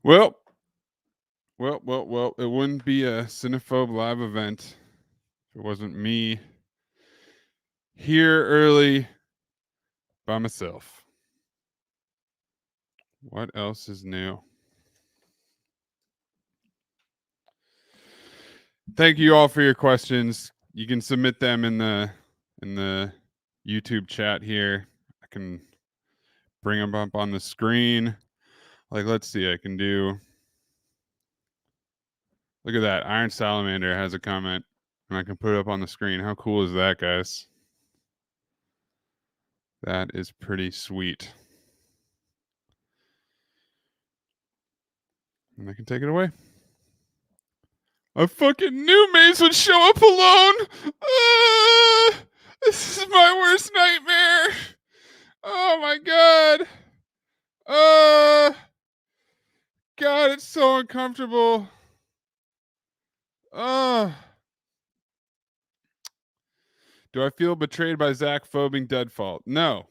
Well, it wouldn't be a Cinephobe live event if it wasn't me here early by myself. What else is new? Thank you all for your questions. You can submit them in the YouTube chat here. I can bring them up on the screen. Like, let's see, I can do. Look at that. Iron Salamander has a comment, and I can put it up on the screen. How cool is that, guys? That is pretty sweet. And I can take it away. I fucking knew Mace would show up alone. This is my worst nightmare. Oh my god. God, it's so uncomfortable. Do I feel betrayed by Zach phobing Deadfault? No.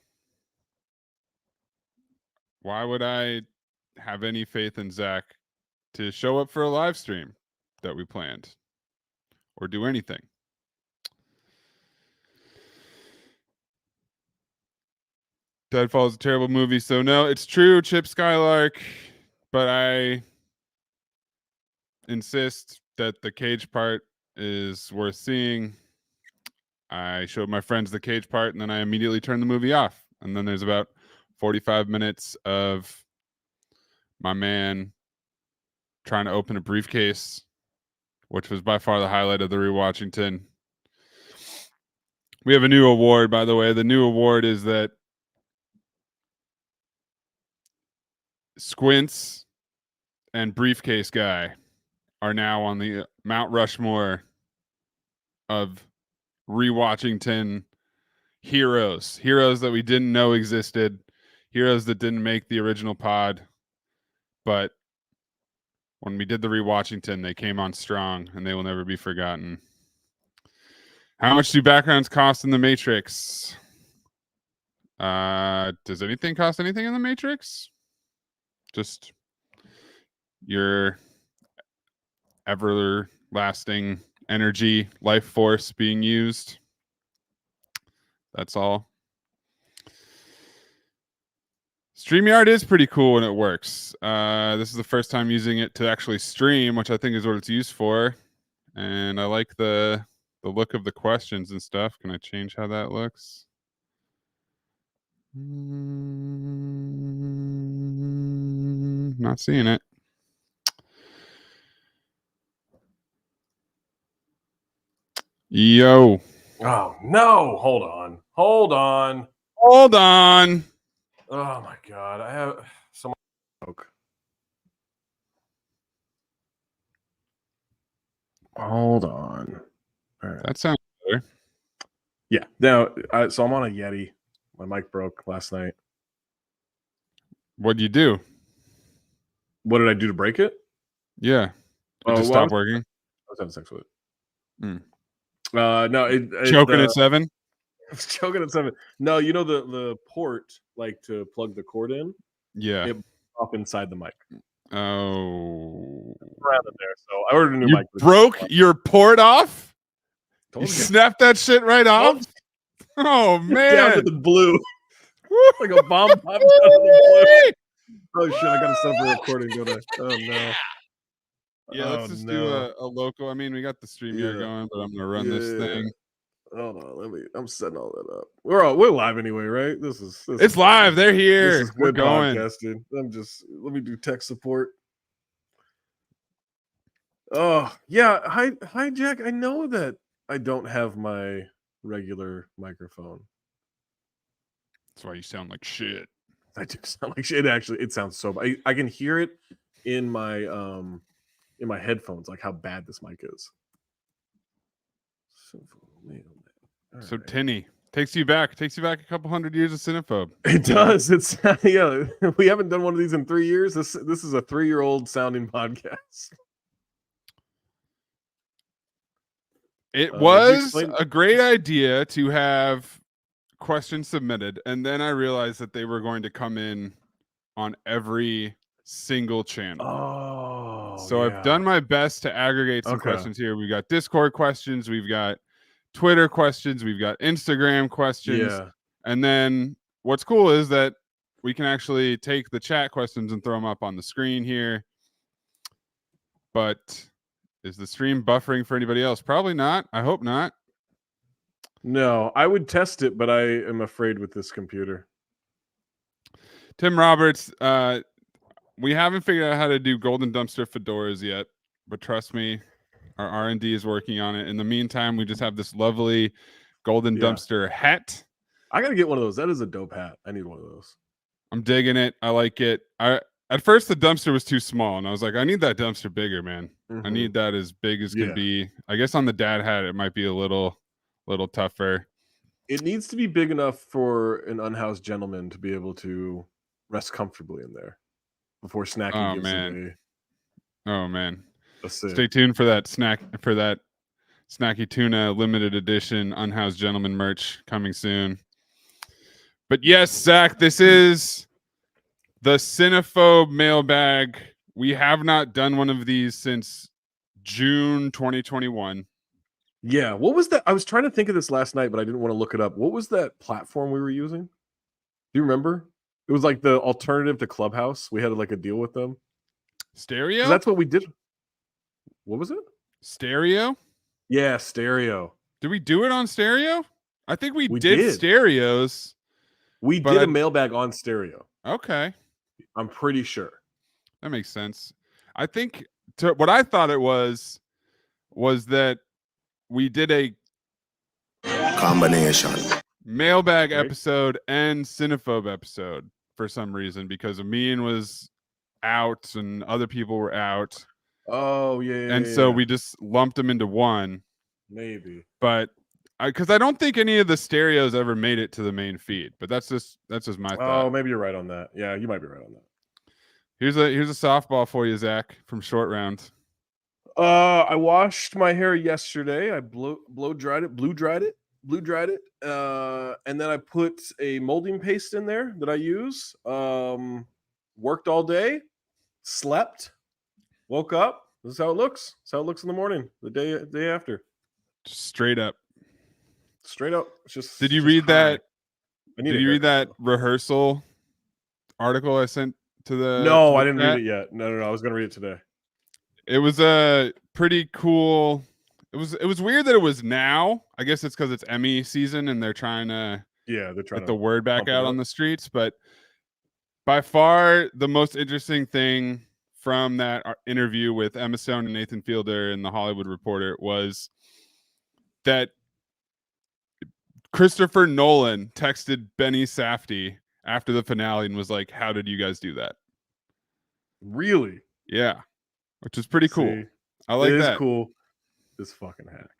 Why would I have any faith in Zach to show up for a live stream that we planned or do anything? Deadfall is a terrible movie, so no, it's true, Chip Skylark, but I insist that the cage part is worth seeing. I showed my friends the cage part, and then I immediately turned the movie off. And then there's about 45 minutes of my man trying to open a briefcase, which was by far the highlight of the rewatchington. We have a new award, by the way. The new award is that Squints and Briefcase Guy are now on the Mount Rushmore of rewatchington heroes that we didn't know existed, heroes that didn't make the original pod, but when we did the rewatchington, they came on strong and they will never be forgotten. How much do backgrounds cost in the Matrix? Does anything cost anything in the Matrix? Just your everlasting energy, life force being used. That's all. StreamYard is pretty cool when it works. This is the first time using it to actually stream, which I think is what it's used for. And I like the look of the questions and stuff. Can I change how that looks? Not seeing it. Yo. Oh, no. Hold on. Hold on. Oh, my God. I have someone. Hold on. All right. That sounds better. Yeah. Now, so I'm on a Yeti. My mic broke last night. What'd you do? What did I do to break it? Yeah. It just stopped working? I was having sex with it. No. Choking at 7? I was choking at 7. No, you know the port, like to plug the cord in? Yeah. It up inside the mic. Oh. Around in there. So I ordered a new mic. Broke your port off? You snapped that shit right off? Oh, man. Down to the blue. Like a bomb popped out of the blue. Oh, shit. I got to stop the recording, don't I? Oh, no. Yeah, let's just do a local. I mean, we got the stream here going, but I'm going to run this thing. Hold on, I'm setting all that up. We're live anyway, right? It's live. They're here. This is We're going. Podcasting. Let me do tech support. Oh yeah, hi Jack. I know that I don't have my regular microphone. That's why you sound like shit. I do sound like shit. Actually, it sounds so bad. I can hear it in my headphones, like how bad this mic is. So tinny takes you back a couple hundred years of Cinephobe. It does. It's we haven't done one of these in 3 years. This is a 3-year-old sounding podcast. It was a great idea to have questions submitted, and then I realized that they were going to come in on every single channel. Oh, So I've done my best to aggregate some Okay. questions here. We've got Discord questions, we've got Twitter questions, we've got Instagram questions. Yeah. And then what's cool is that we can actually take the chat questions and throw them up on the screen here. But is the stream buffering for anybody else? Probably not. I hope not. No, I would test it, but I am afraid with this computer. Tim Roberts, we haven't figured out how to do golden dumpster fedoras yet, but trust me, our R&D is working on it. In the meantime, we just have this lovely golden dumpster hat. I gotta get one of those. That is a dope hat. I need one of those. I'm digging it. I like it. At first the dumpster was too small, and I was like, I need that dumpster bigger, man. I need that as big as can be. I guess on the dad hat it might be a little tougher. It needs to be big enough for an unhoused gentleman to be able to rest comfortably in there before Snacky gives it Oh man. a sit. Stay tuned for that Snacky Tuna limited edition unhoused gentleman merch coming soon. But yes, Zach, this is the Cinephobe mailbag. We have not done one of these since June 2021. Yeah, what was that? I was trying to think of this last night, but I didn't want to look it up. What was that platform we were using? Do you remember? It was like the alternative to Clubhouse. We had like a deal with them. Stereo? That's what we did. What was it? Stereo? Yeah, Stereo. Did we do it on Stereo? I think we did stereos. We did a mailbag on Stereo. Okay. I'm pretty sure. That makes sense. I think what I thought it was that we did a combination mailbag episode and Cinephobe episode for some reason, because Amin was out and other people were out. Oh yeah. And so we just lumped them into one. Maybe. But because I don't think any of the stereos ever made it to the main feed, but that's just my thought. Oh, maybe you're right on that. Yeah, you might be right on that. Here's a softball for you, Zach, from Short Round. I washed my hair yesterday. I blow dried it, blue dried it. And then I put a molding paste in there that I use. Worked all day, slept, woke up. This is how it looks. This is how it looks in the morning, the day after. Just straight up. It's just. Did you read that? Did you read that rehearsal article I sent to the? No, I didn't read it yet. No. I was gonna read it today. It was a pretty cool. It was weird that it was now. I guess it's because it's Emmy season and they're trying to get the word back out on the streets. But by far the most interesting thing from that interview with Emma Stone and Nathan Fielder in The Hollywood Reporter was that Christopher Nolan texted Benny Safdie after the finale and was like, "How did you guys do that?" Really? Yeah, which is pretty cool. I like that. It is cool. This fucking hack.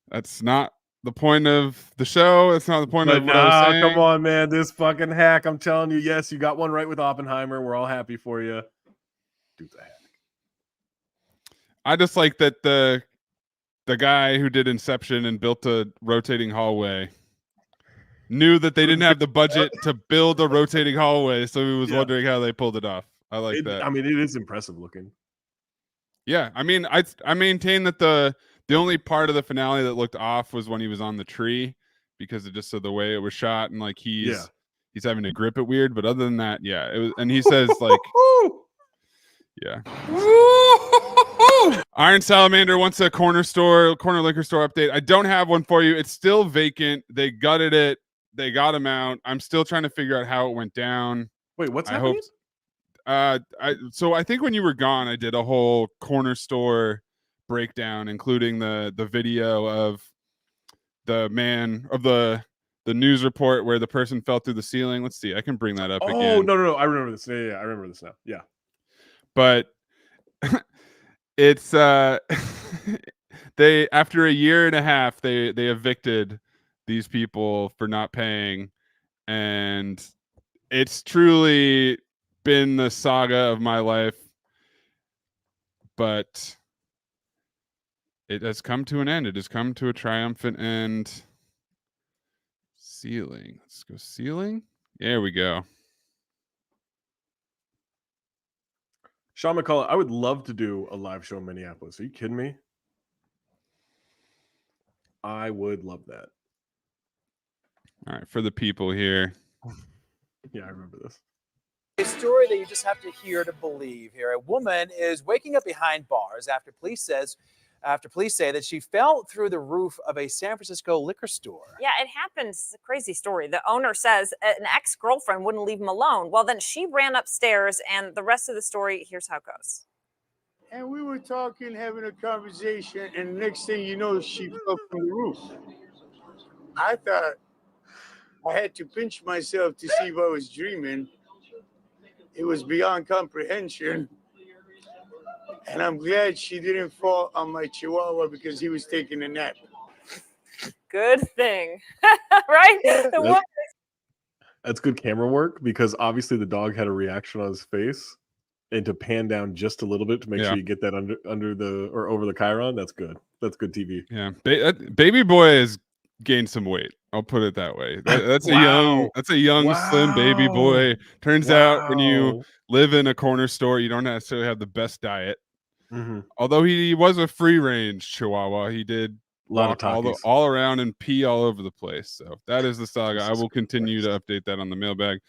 That's not the point of the show. That's not the point of what I was saying. Come on, man. This fucking hack. I'm telling you, yes, you got one right with Oppenheimer. We're all happy for you. Do the hack. I just like that the guy who did Inception and built a rotating hallway knew that they didn't have the budget to build a rotating hallway, so he was wondering how they pulled it off. I like that. I mean, it is impressive looking. Yeah, I mean, I maintain that the only part of the finale that looked off was when he was on the tree, because of just the way it was shot and like he's having to grip it weird. But other than that, yeah, it was. And he says like, yeah. Iron Salamander wants a corner liquor store update. I don't have one for you. It's still vacant. They gutted it. They got him out. I'm still trying to figure out how it went down. Wait, what's happening? So I think when you were gone, I did a whole corner store breakdown, including the video of the man of the news report where the person fell through the ceiling. Let's see. I can bring that up again. Oh, no. I remember this. Yeah, I remember this now. Yeah. But it's they, after a year and a half, they evicted these people for not paying, and it's truly been the saga of my life, but it has come to an end. It has come to a triumphant end. Ceiling. Let's go ceiling. There we go. Sean McCullough, I would love to do a live show in Minneapolis. Are you kidding me? I would love that. All right, for the people here. Yeah, I remember this. A story that you just have to hear to believe here. A woman is waking up behind bars after police say that she fell through the roof of a San Francisco liquor store. Yeah, it happens. It's a crazy story. The owner says an ex-girlfriend wouldn't leave him alone. Well, then she ran upstairs, and the rest of the story, here's how it goes. And we were talking, having a conversation, and the next thing you know, she fell from the roof. I thought I had to pinch myself to see if I was dreaming. It was beyond comprehension. And I'm glad she didn't fall on my chihuahua because he was taking a nap. Good thing, right? That's good camera work, because obviously the dog had a reaction on his face, and to pan down just a little bit to make sure you get that under the or over the chyron. That's good. That's good TV. Yeah, baby boy has gained some weight. I'll put it that way. That's a young slim baby boy. Turns out when you live in a corner store, you don't necessarily have the best diet. Mm-hmm. Although he was a free range Chihuahua, he did walk all around and pee all over the place. So that is the saga. I will continue to update that on the mailbag.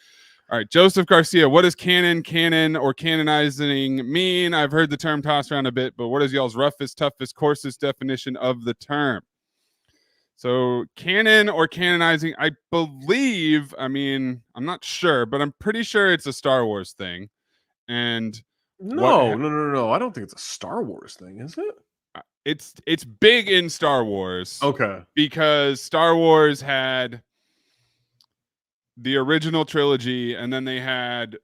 All right, Joseph Garcia, what does canon, or canonizing mean? I've heard the term tossed around a bit, but what is y'all's roughest, toughest, coarsest definition of the term? So canon or canonizing, I believe, I'm not sure, but I'm pretty sure it's a Star Wars thing. And no. I don't think it's a Star Wars thing, is it? It's big in Star Wars. Okay. Because Star Wars had the original trilogy, and then they had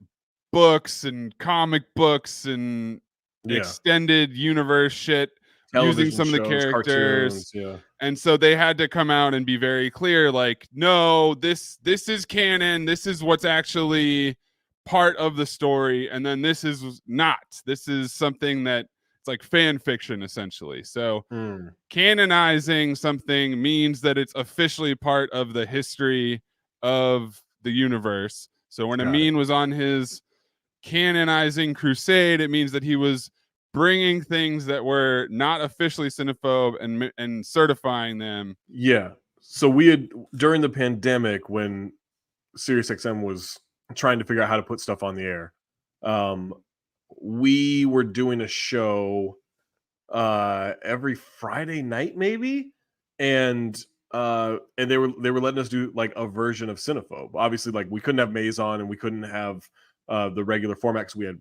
books and comic books and extended universe shit, using some of the characters. Cartoons, and so they had to come out and be very clear, like, no, this is canon, this is what's actually part of the story, and then this is not. This is something that it's like fan fiction, essentially. So canonizing something means that it's officially part of the history of the universe. So when Amin was on his canonizing crusade, it means that he was bringing things that were not officially Cinephobe and certifying them. Yeah. So we had, during the pandemic, when SiriusXM was trying to figure out how to put stuff on the air, we were doing a show every Friday night, maybe, and they were letting us do like a version of Cinephobe. Obviously, like, we couldn't have Maze on, and we couldn't have the regular format because we had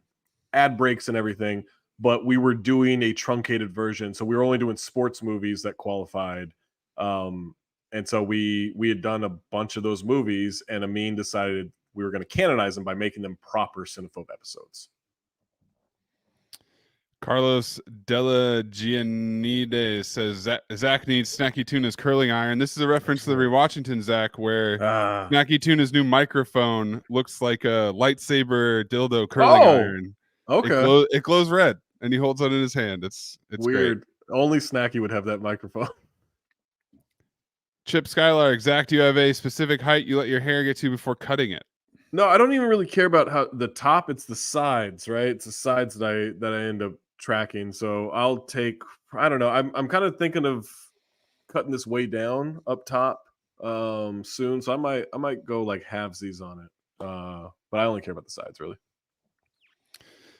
ad breaks and everything, but we were doing a truncated version, so we were only doing sports movies that qualified. And so we had done a bunch of those movies, and Amin decided we were going to canonize them by making them proper Cinephobe episodes. Carlos Della Giannides says Zach needs Snacky Tuna's curling iron. This is a reference to the Rewatchington, Zach, where Snacky Tuna's new microphone looks like a lightsaber dildo curling iron. Okay. It glows red, and he holds it in his hand. It's weird. Great. Only Snacky would have that microphone. Chip Skylark, Zach, do you have a specific height you let your hair get to before cutting it? No, I don't even really care about how the top. It's the sides, right? It's the sides that I end up tracking. So I'll take, I don't know. I'm kind of thinking of cutting this way down up top soon. So I might go like halvesies on it. But I only care about the sides, really.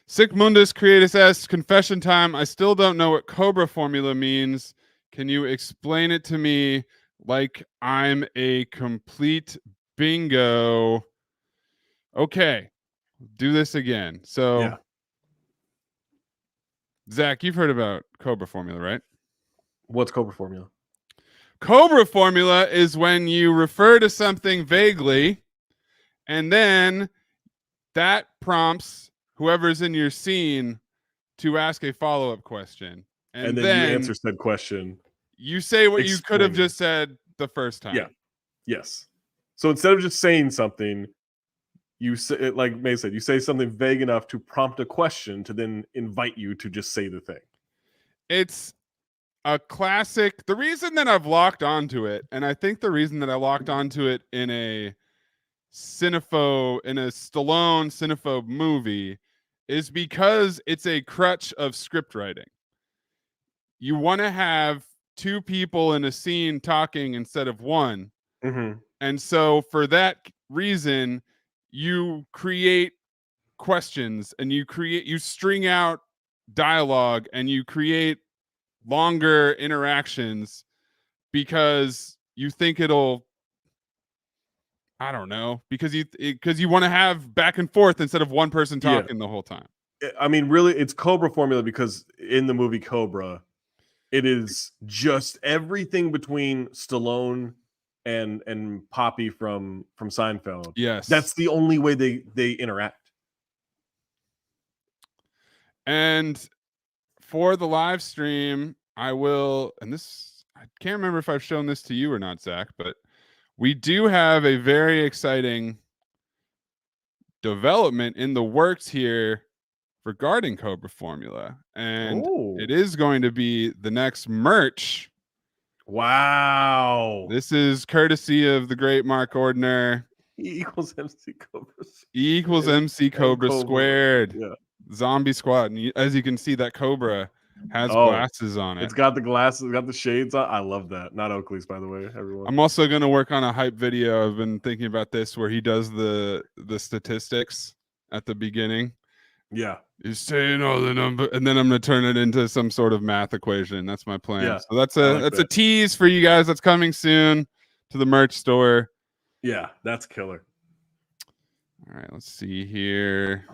Sick Mundus Creatus asks, confession time. I still don't know what Cobra formula means. Can you explain it to me like I'm a complete bingo? Okay, do this again. So, Zach, you've heard about Cobra formula, right? What's Cobra formula? Cobra formula is when you refer to something vaguely, and then that prompts whoever's in your scene to ask a follow-up question. And then you answer said question. You say what you could have just said the first time. Yeah. Yes. So instead of just saying something, you say, like May said, you say something vague enough to prompt a question to then invite you to just say the thing. It's a classic. The reason that I've locked onto it, and I think the reason that I locked onto it in a Stallone Cinephobe movie, is because it's a crutch of script writing. You want to have two people in a scene talking instead of one. Mm-hmm. And so for that reason, you create questions and you string out dialogue and you create longer interactions because you think it'll, I don't know, because you want to have back and forth instead of one person talking the whole time. I mean, really, it's Cobra formula because in the movie Cobra, it is just everything between Stallone and Poppy from Seinfeld. Yes. That's the only way they interact. And for the live stream, I will, and this, I can't remember if I've shown this to you or not, Zach, but we do have a very exciting development in the works here regarding Cobra Formula. And it is going to be the next merch. Wow. This is courtesy of the great Mark Ordner. E equals MC Cobra. E equals MC Cobra squared. Yeah. Zombie squad. And as you can see, that Cobra has glasses on it. It's got the glasses, it's got the shades on. I love that. Not Oakley's, by the way, everyone. I'm also going to work on a hype video. I've been thinking about this where he does the statistics at the beginning. Yeah. He's saying all the number, and then I'm going to turn it into some sort of math equation. That's my plan. Yeah, so that's a tease for you guys. That's coming soon to the merch store. Yeah, that's killer. All right, let's see here.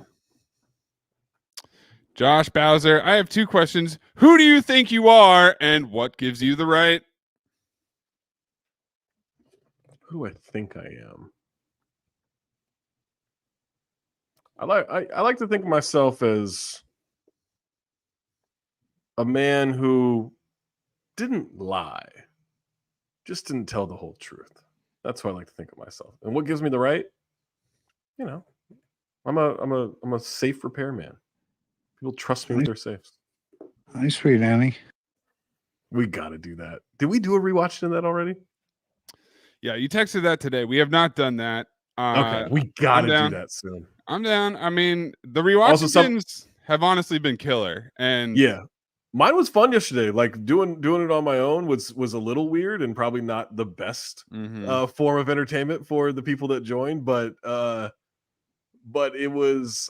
Josh Bowser, I have two questions. Who do you think you are, and what gives you the right? Who do I think I am? I like to think of myself as a man who didn't lie, just didn't tell the whole truth. That's what I like to think of myself. And what gives me the right? You know, I'm a safe repairman. People trust me with their safes. Nice, sweet Annie. We got to do that. Did we do a rewatch in that already? Yeah, you texted that today. We have not done that. Okay, we got to do that soon. I'm down. I mean, the rewatches have honestly been killer. And yeah, mine was fun yesterday. Like doing it on my own was a little weird and probably not the best form of entertainment for the people that joined. But it was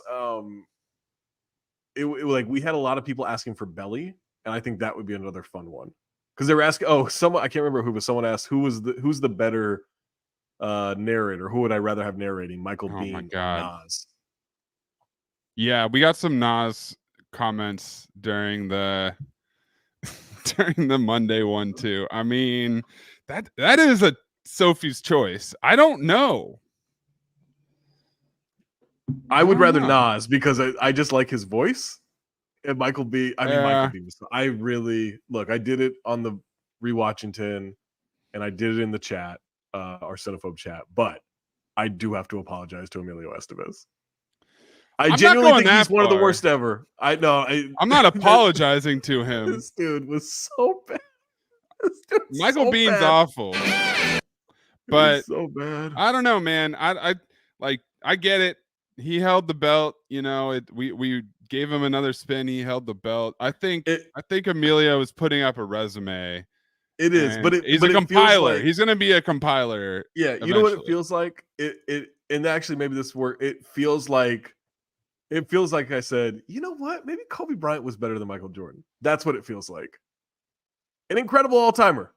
it like we had a lot of people asking for Belly, and I think that would be another fun one because they were asking. Oh, someone, I can't remember who, but someone asked who's the better narrator. Who would I rather have narrating, Michael Biehn or Nas? Yeah, we got some Nas comments during the Monday one too. I mean, that is a Sophie's choice. I don't know. I would rather Nas because I just like his voice. And Michael Biehn, Michael Biehn. I really I did it on the rewatching 10 and I did it in the chat, our Cinephobe chat, but I do have to apologize to Emilio Estevez. I genuinely think he's one of the worst ever. I know. I'm not apologizing to him. This dude was so bad. Michael Bihn's awful. But so bad. I don't know, man. I get it. He held the belt, you know, we gave him another spin. He held the belt. I think Emilio is putting up a resume. It is, but he's a compiler. He's going to be a compiler. Yeah. Eventually. You know what it feels like? And actually maybe this work. It feels like I said, you know what? Maybe Kobe Bryant was better than Michael Jordan. That's what it feels like. An incredible all-timer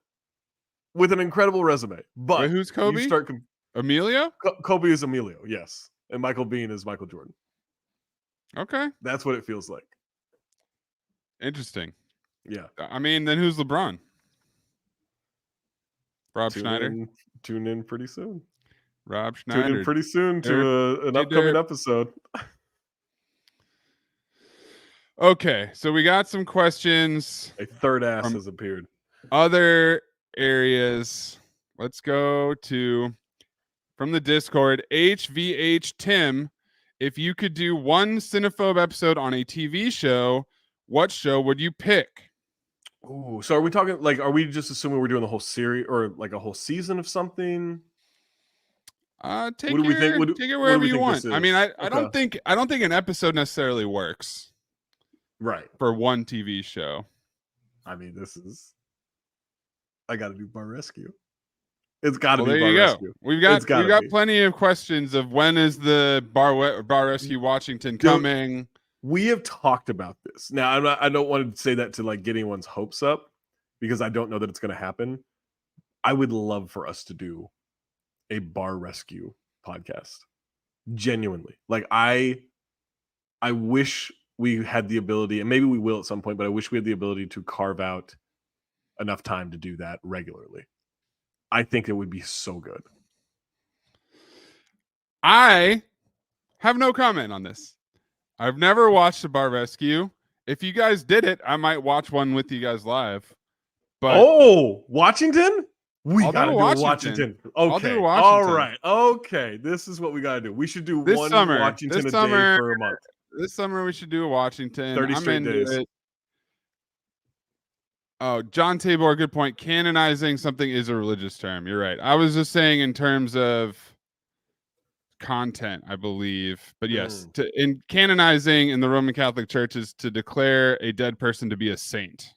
with an incredible resume. But wait, who's Kobe? Emilio? Kobe is Emilio, yes. And Michael Biehn is Michael Jordan. Okay. That's what it feels like. Interesting. Yeah. I mean, then who's LeBron? Rob Schneider? Tune in pretty soon. Rob Schneider. Tune in pretty soon to an upcoming episode. Okay, so we got some questions. A third ass has appeared. Other areas. Let's go to from the Discord. HVH Tim, if you could do one Cinephobe episode on a TV show, what show would you pick? Ooh, so are we talking are we just assuming we're doing the whole series or like a whole season of something? Take What do we think? take it What do wherever we you think want. this I mean, is? I don't think an episode necessarily works Right. for one TV show. I mean, I got to do Bar Rescue. It's got to Well, be there Bar you go. Rescue. We've It's got gotta be. plenty of questions of when is the Bar Rescue Washington coming. We have talked about this. Now, I don't want to say that to like get anyone's hopes up because I don't know that it's going to happen. I would love for us to do a Bar Rescue podcast. Genuinely. Like I wish we had the ability, and maybe we will at some point, but I wish we had the ability to carve out enough time to do that regularly. I think it would be so good. I have no comment on this. I've never watched a Bar Rescue. If you guys did it, I might watch one with you guys live. But Washington? We I'll gotta do do Washington. Washington. I'll Okay. do All Washington. right. Okay. This is what we gotta do. We should do This one summer. Washington This a summer. day for a month. This summer we should do a Washington. 30 I'm straight into days. it. Oh, John Tabor, good point. Canonizing something is a religious term. You're right. I was just saying in terms of content, I believe. But yes, in canonizing in the Roman Catholic Church is to declare a dead person to be a saint.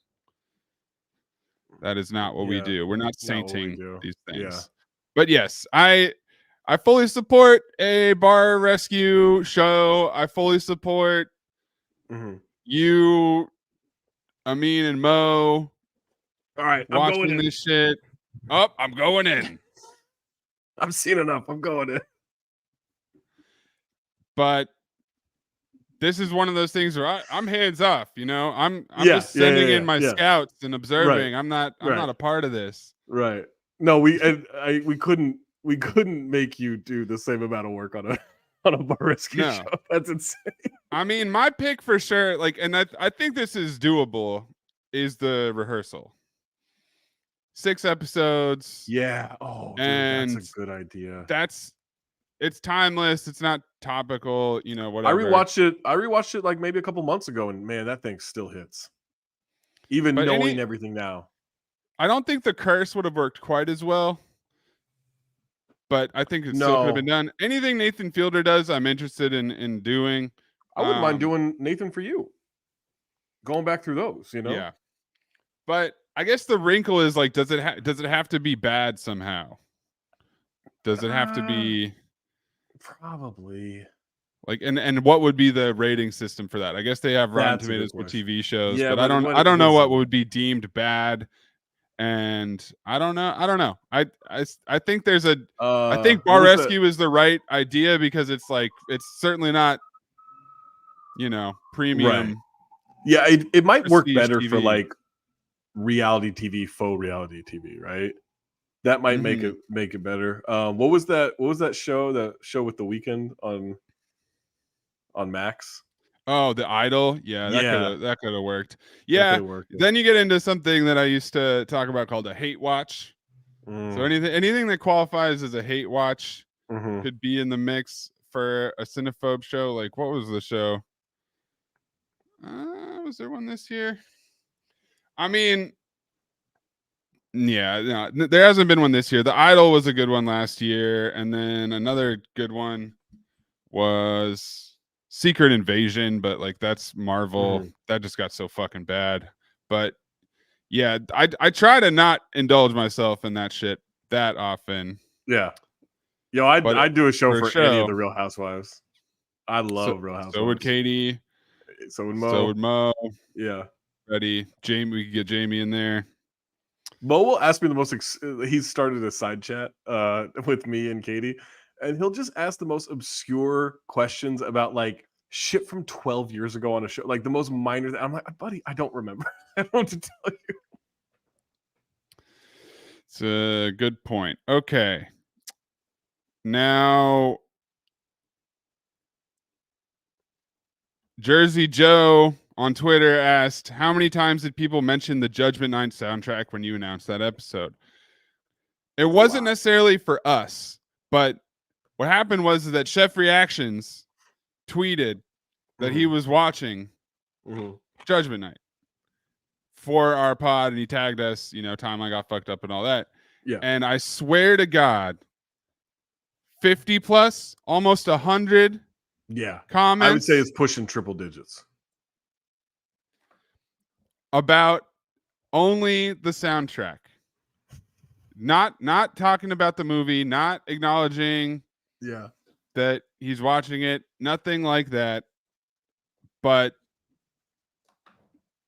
That is not what we do. We're not sainting these things. Yeah. But yes, I fully support a Bar Rescue show. I fully support you, Amin and Mo. All right, I'm watching going in. this shit. Oh, I'm going in. I've seen enough. I'm going in. But this is one of those things where I'm hands off. You know, I'm just sending in my scouts and observing. Right. I'm not a part of this. Right. No, we couldn't make you do the same amount of work on a Bar Rescue show. That's insane. I mean, my pick for sure, like, and I think this is doable, is the rehearsal. 6 episodes. Yeah. Oh, dude, and that's a good idea. It's timeless. It's not topical. You know, whatever. I rewatched it like maybe a couple months ago, and man, that thing still hits. Even knowing everything now. I don't think the curse would have worked quite as well, but I think it still could have been done. Anything Nathan Fielder does, I'm interested in doing. I wouldn't mind doing Nathan for You. Going back through those, you know. Yeah. But I guess the wrinkle is like, does it have to be bad somehow? Does it have to be probably like and what would be the rating system for that? I guess they have Rotten Tomatoes for TV shows, yeah, but I don't know what would be deemed bad. And I don't know. I think there's I think Bar Rescue is the right idea because it's like it's certainly not, you know, premium. Right. Yeah, it might work better TV. for like reality TV, faux reality TV, right? That might make it better. What was that show? The show with The Weeknd on Max? Oh, The Idol. Yeah, that could have worked. Yeah. Worked, yeah. Then you get into something that I used to talk about called a hate watch. So anything that qualifies as a hate watch could be in the mix for a Cinephobe show. Like, what was the show? Was there one this year? I mean, yeah, no, there hasn't been one this year. The Idol was a good one last year, and then another good one was Secret Invasion, but like that's Marvel. That just got so fucking bad. But yeah, I try to not indulge myself in that shit that often. Yeah. Yo, I'd do a show for any of the Real Housewives. I love Real Housewives. So would Katie. So would Mo. So would Mo. Yeah. Ready. Jamie, we could get Jamie in there. Mo will ask me the most. He's started a side chat with me and Katie, and he'll just ask the most obscure questions about like shit from 12 years ago on a show, like the most minor. I'm like, buddy, I don't remember. I don't know what to tell you. It's a good point. Okay. Now, Jersey Joe on Twitter asked, how many times did people mention the Judgment Night soundtrack when you announced that episode? It wasn't necessarily for us, but what happened was that Chef Reactions tweeted that he was watching Judgment Night for our pod, and he tagged us, you know, time I got fucked up and all that. Yeah. And I swear to God, 50 plus, almost 100 Yeah. comments. I would say it's pushing triple digits. About only the soundtrack. Not talking about the movie, not acknowledging Yeah. that he's watching it, nothing like that, but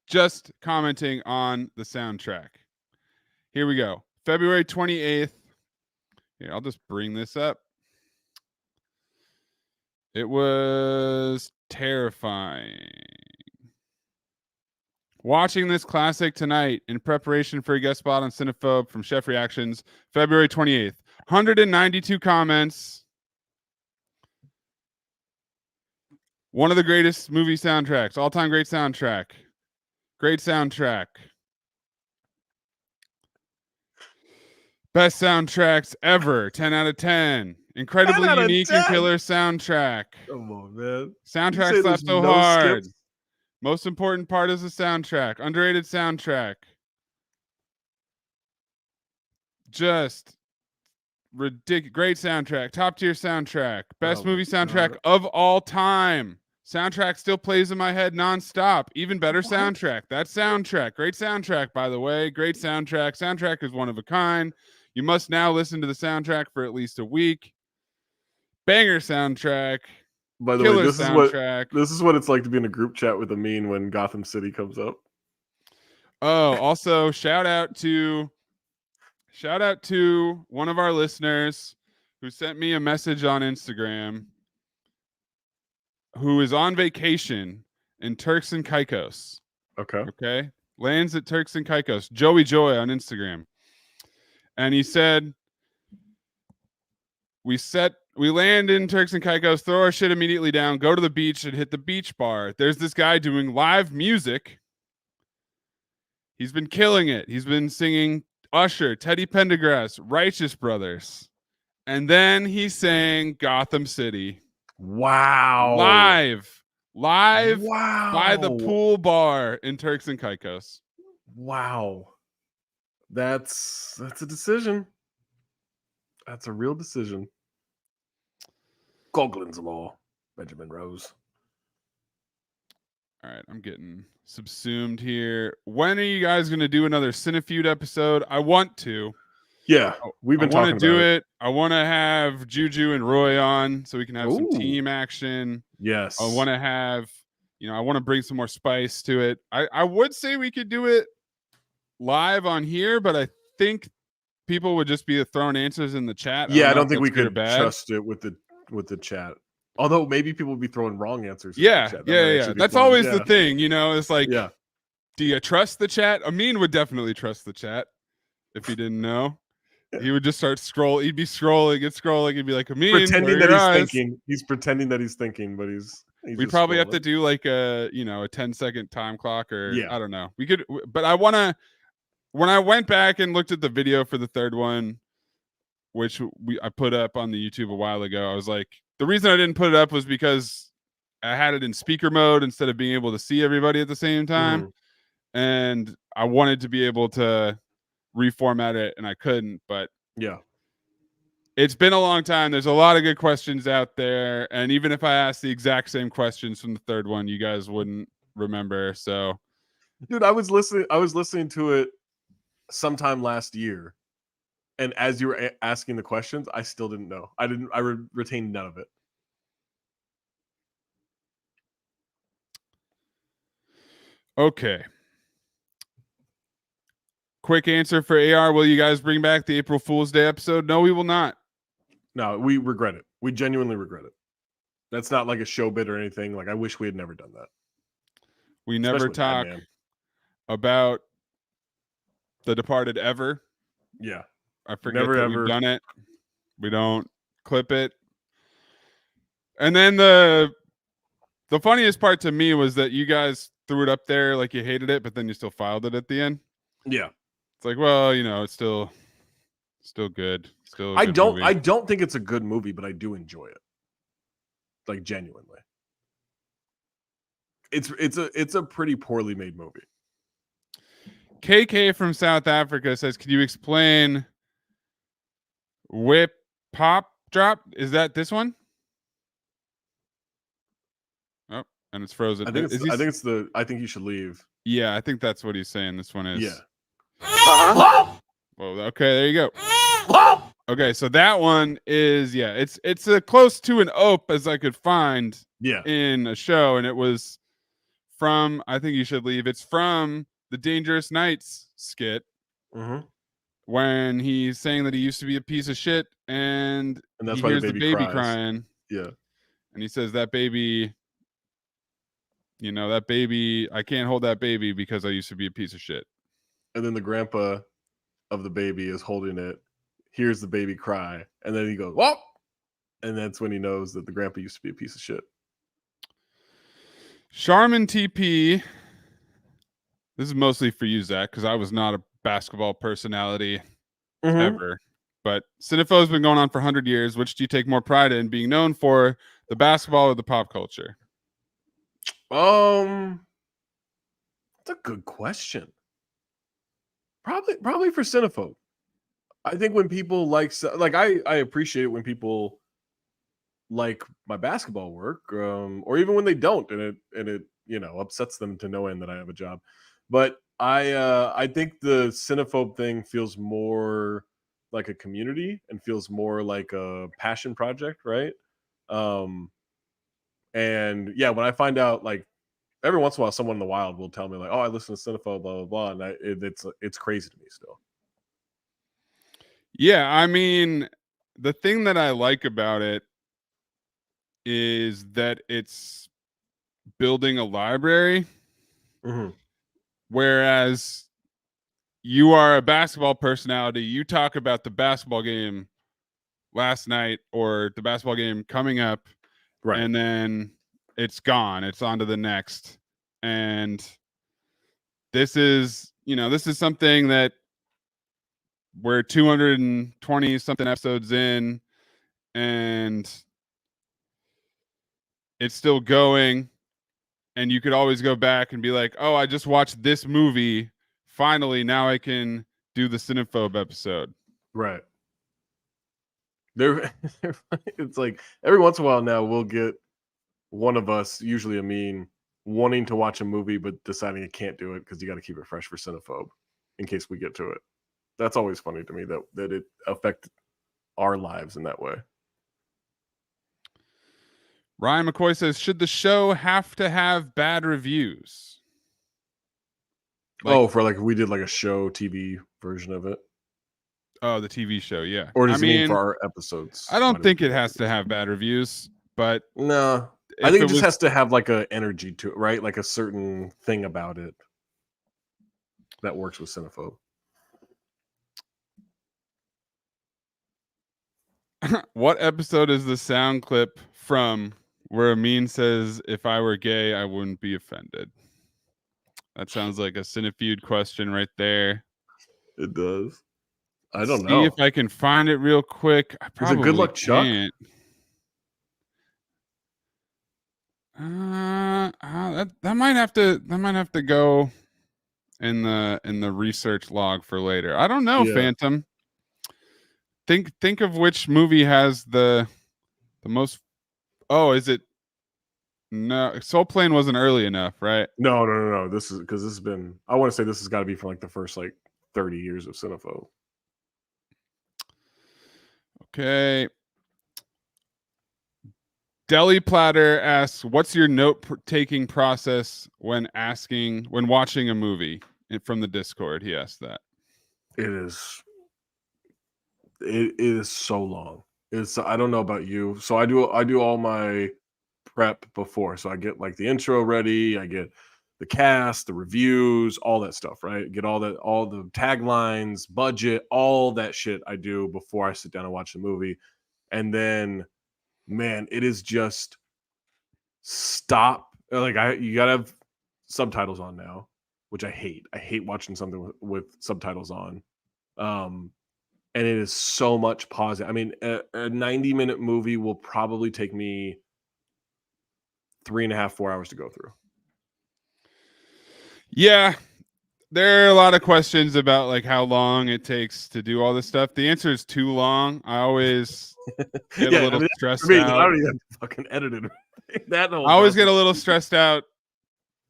just commenting on the soundtrack. Here we go. February 28th. Here, I'll just bring this up. It was terrifying. Watching this classic tonight in preparation for a guest spot on Cinephobe from Chef Reactions, February 28th. 192 comments. One of the greatest movie soundtracks, all-time great soundtrack. Great soundtrack. Best soundtracks ever, 10 out of 10. Incredibly 10 out of unique and 10. killer soundtrack. Come on, man. Soundtrack You say slaps there's so no hard. skips? Most important part is the soundtrack. Underrated soundtrack. Just ridiculous. Great soundtrack. Top tier soundtrack. Best Oh my movie soundtrack God. of all time. Soundtrack still plays in my head nonstop. Even better What? soundtrack. That soundtrack. Great soundtrack, by the way. Great soundtrack. Soundtrack is one of a kind. You must now listen to the soundtrack for at least a week. Banger soundtrack. By the Killer way, soundtrack. this is what it's like to be in a group chat with Amin when Gotham City comes up. Oh, also shout out to one of our listeners who sent me a message on Instagram who is on vacation in Turks and Caicos. Okay. Okay. Lands at Turks and Caicos. Joey Joy on Instagram. And he said, we land in Turks and Caicos, throw our shit immediately down, go to the beach and hit the beach bar. There's this guy doing live music. He's been killing it. He's been singing Usher, Teddy Pendergrass, Righteous Brothers. And then he sang Gotham City. Wow. Live Wow. by the pool bar in Turks and Caicos. Wow. That's a decision. That's a real decision. Goglin's Law, Benjamin Rose. All right, I'm getting subsumed here. When are you guys going to do another Cinefeud episode? I want to. Yeah, we've been talking about it. I want to do about it. I want to have Juju and Roy on so we can have some Ooh. team action. Yes. I want to have, I want to bring some more spice to it. I would say we could do it live on here, but I think people would just be throwing answers in the chat. Yeah, I don't if think we that's good or could bad. trust it with the chat. Although maybe people would be throwing wrong answers. Yeah, That yeah. That's fun. always Yeah. the thing, It's like, Yeah. do you trust the chat? Amin would definitely trust the chat if he didn't know. He would just start scroll. He'd be scrolling and scrolling and be like, Amin, Pretending that your he's eyes? thinking. He's pretending that he's thinking, but he's We just probably have to scrolling. do like a 10-second time clock or Yeah. I don't know. We could, but I want to, when I went back and looked at the video for the third one, which I put up on the YouTube a while ago, I was like, the reason I didn't put it up was because I had it in speaker mode instead of being able to see everybody at the same time. Mhm. And I wanted to be able to reformat it and I couldn't, but Yeah. it's been a long time. There's a lot of good questions out there. And even if I asked the exact same questions from the third one, you guys wouldn't remember. So, Dude, I was listening to it sometime last year. And as you were asking the questions, I still didn't know. I retained none of it. okay. Quick answer for AR. Will you guys bring back the April Fool's Day episode? No, we will not. No, we regret it. We genuinely regret it. That's not like a show bit or anything. Like, I wish we had never done that. We never Especially with talk Batman. about The Departed ever. Yeah. I forget Never, that ever. we've done it. We don't clip it. And then the funniest part to me was that you guys threw it up there like you hated it, but then you still filed it at the end. Yeah. It's like, well, it's still good. Still a I good don't movie. I don't think it's a good movie, but I do enjoy it. Like, genuinely. It's a pretty poorly made movie. KK from South Africa says, "Can you explain whip pop drop? Is that this one? Oh, and it's frozen. I think you should leave. Yeah, I think that's what he's saying. This one is. Yeah. Whoa, okay, there you go. Okay, so that one is it's as close to an ope as I could find in a show, and it was from I think you should leave. It's from the Dangerous Nights skit when he's saying that he used to be a piece of shit, and that's he why hears the baby crying. Yeah, and he says that baby. That baby, I can't hold that baby because I used to be a piece of shit. And then the grandpa of the baby is holding it, hears the baby cry, and then he goes, "Whoop!" And that's when he knows that the grandpa used to be a piece of shit. Charmin TP. This is mostly for you, Zach, because I was not a basketball personality ever. But Cinephobe's been going on for 100 years. Which do you take more pride in, being known for the basketball or the pop culture? That's a good question. Probably for Cinephobe. I think when people like I appreciate it when people like my basketball work, or even when they don't, and it upsets them to no end that I have a job. But I think the Cinephobe thing feels more like a community and feels more like a passion project, right? And yeah, when I find out, like, every once in a while, someone in the wild will tell me, like, "Oh, I listen to Cinephobe, blah blah blah," and it's crazy to me still. Yeah, I mean, the thing that I like about it is that it's building a library, whereas you are a basketball personality. You talk about the basketball game last night or the basketball game coming up, right? And then it's gone. It's on to the next. And this is something that we're 220 something episodes in, and it's still going. And you could always go back and be like, "Oh, I just watched this movie. Finally, now I can do the Cinephobe episode." Right. It's like every once in a while now we'll get one of us, usually a mean, wanting to watch a movie but deciding you can't do it because you got to keep it fresh for Cinephobe in case we get to it. That's always funny to me that it affected our lives in that way. Ryan McCoy says, should the show have to have bad reviews? For like we did like a show TV version of it. Oh, the TV show, yeah. Or does it mean for our episodes? I don't think it has to have bad reviews, but no. I think it just has to have like a energy to it, right? Like a certain thing about it that works with Cinephobe. What episode is the sound clip from where Amin says, "If I were gay, I wouldn't be offended"? That sounds like a Cinefeud question right there. It does. I don't know. See if I can find it real quick. I probably Is it Good Luck Chuck? Can't. That might have to go in the research log for later. I don't know, Yeah. Phantom. Think of which movie has the most. Oh, is it? No, Soul Plane wasn't early enough, right? No. This is because this has been. I want to say this has got to be from like the first 30 years of Cinephobe. Okay. Deli Platter asks, "What's your note-taking process when watching a movie?" From the Discord, he asked that. It is so long. I don't know about you. So I do all my prep before. So I get like the intro ready, I get the cast, the reviews, all that stuff, right? Get all the taglines, budget, all that shit I do before I sit down and watch the movie. And then, man, it is just stop. Like you gotta have subtitles on now, which I hate. I hate watching something with subtitles on. And it is so much pausing. I mean, a 90-minute movie will probably take me 3.5, 4 hours to go through. Yeah, there are a lot of questions about like how long it takes to do all this stuff. The answer is too long. I always get a little stressed for me, I out. don't even have to fucking edit it. That whole I always get process. a little stressed out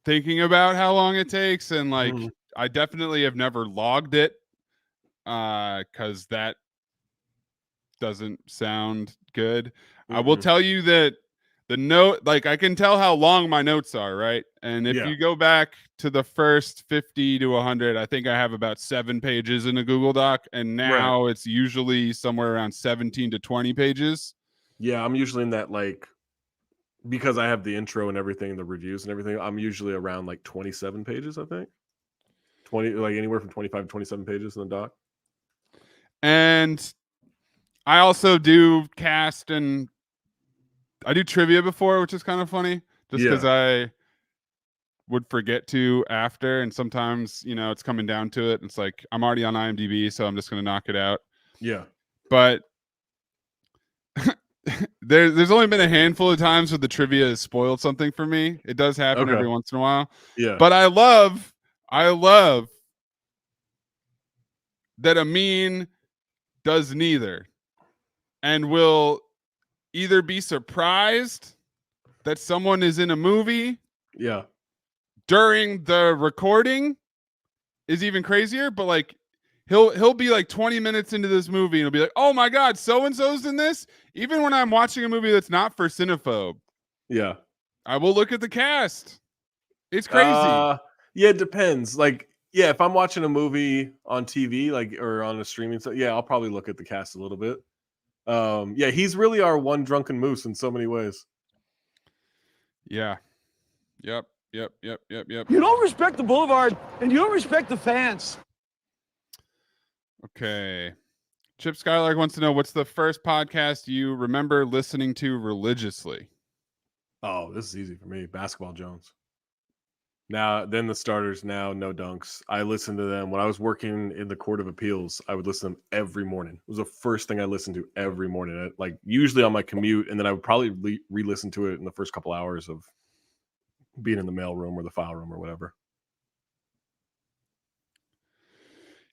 thinking about how long it takes, and like Mhm. I definitely have never logged it because that doesn't sound good. I will Mm-mm. tell you that the note, like I can tell how long my notes are, right? And if Yeah. you go back to the first 50 to 100, I think I have about 7 pages in a Google Doc, and now it's usually somewhere around 17 to 20 pages. Yeah, I'm usually in that like because I have the intro and everything, the reviews and everything. I'm usually around like 27 pages. I think 20, like anywhere from 25 to 27 pages in the doc. And I also do cast and I do trivia before, which is kind of funny, just because Yeah. I would forget to after, and sometimes it's coming down to it. It's like I'm already on IMDb, so I'm just gonna knock it out. Yeah. But there's only been a handful of times where the trivia has spoiled something for me. It does happen Okay. every once in a while. Yeah. But I love that Amin does neither and will either be surprised that someone is in a movie Yeah. during the recording is even crazier, but like he'll be like 20 minutes into this movie and he'll be like, oh my god, so and so's in this. Even when I'm watching a movie that's not for Cinephobe, Yeah. I will look at the cast. It's crazy. Yeah, it depends. Like, yeah, if I'm watching a movie on TV, like or on a streaming site, yeah, I'll probably look at the cast a little bit. Yeah, he's really our one drunken moose in so many ways. Yeah. Yep. You don't respect the boulevard and you don't respect the fans. Okay. Chip Skylark wants to know, what's the first podcast you remember listening to religiously? Oh, this is easy for me. Basketball Jones. Now, then the starters, now no dunks. I listened to them when I was working in the Court of Appeals. I would listen to them every morning. It was the first thing I listened to every morning, like usually on my commute, and then I would probably re-listen to it in the first couple hours of being in the mail room or the file room or whatever.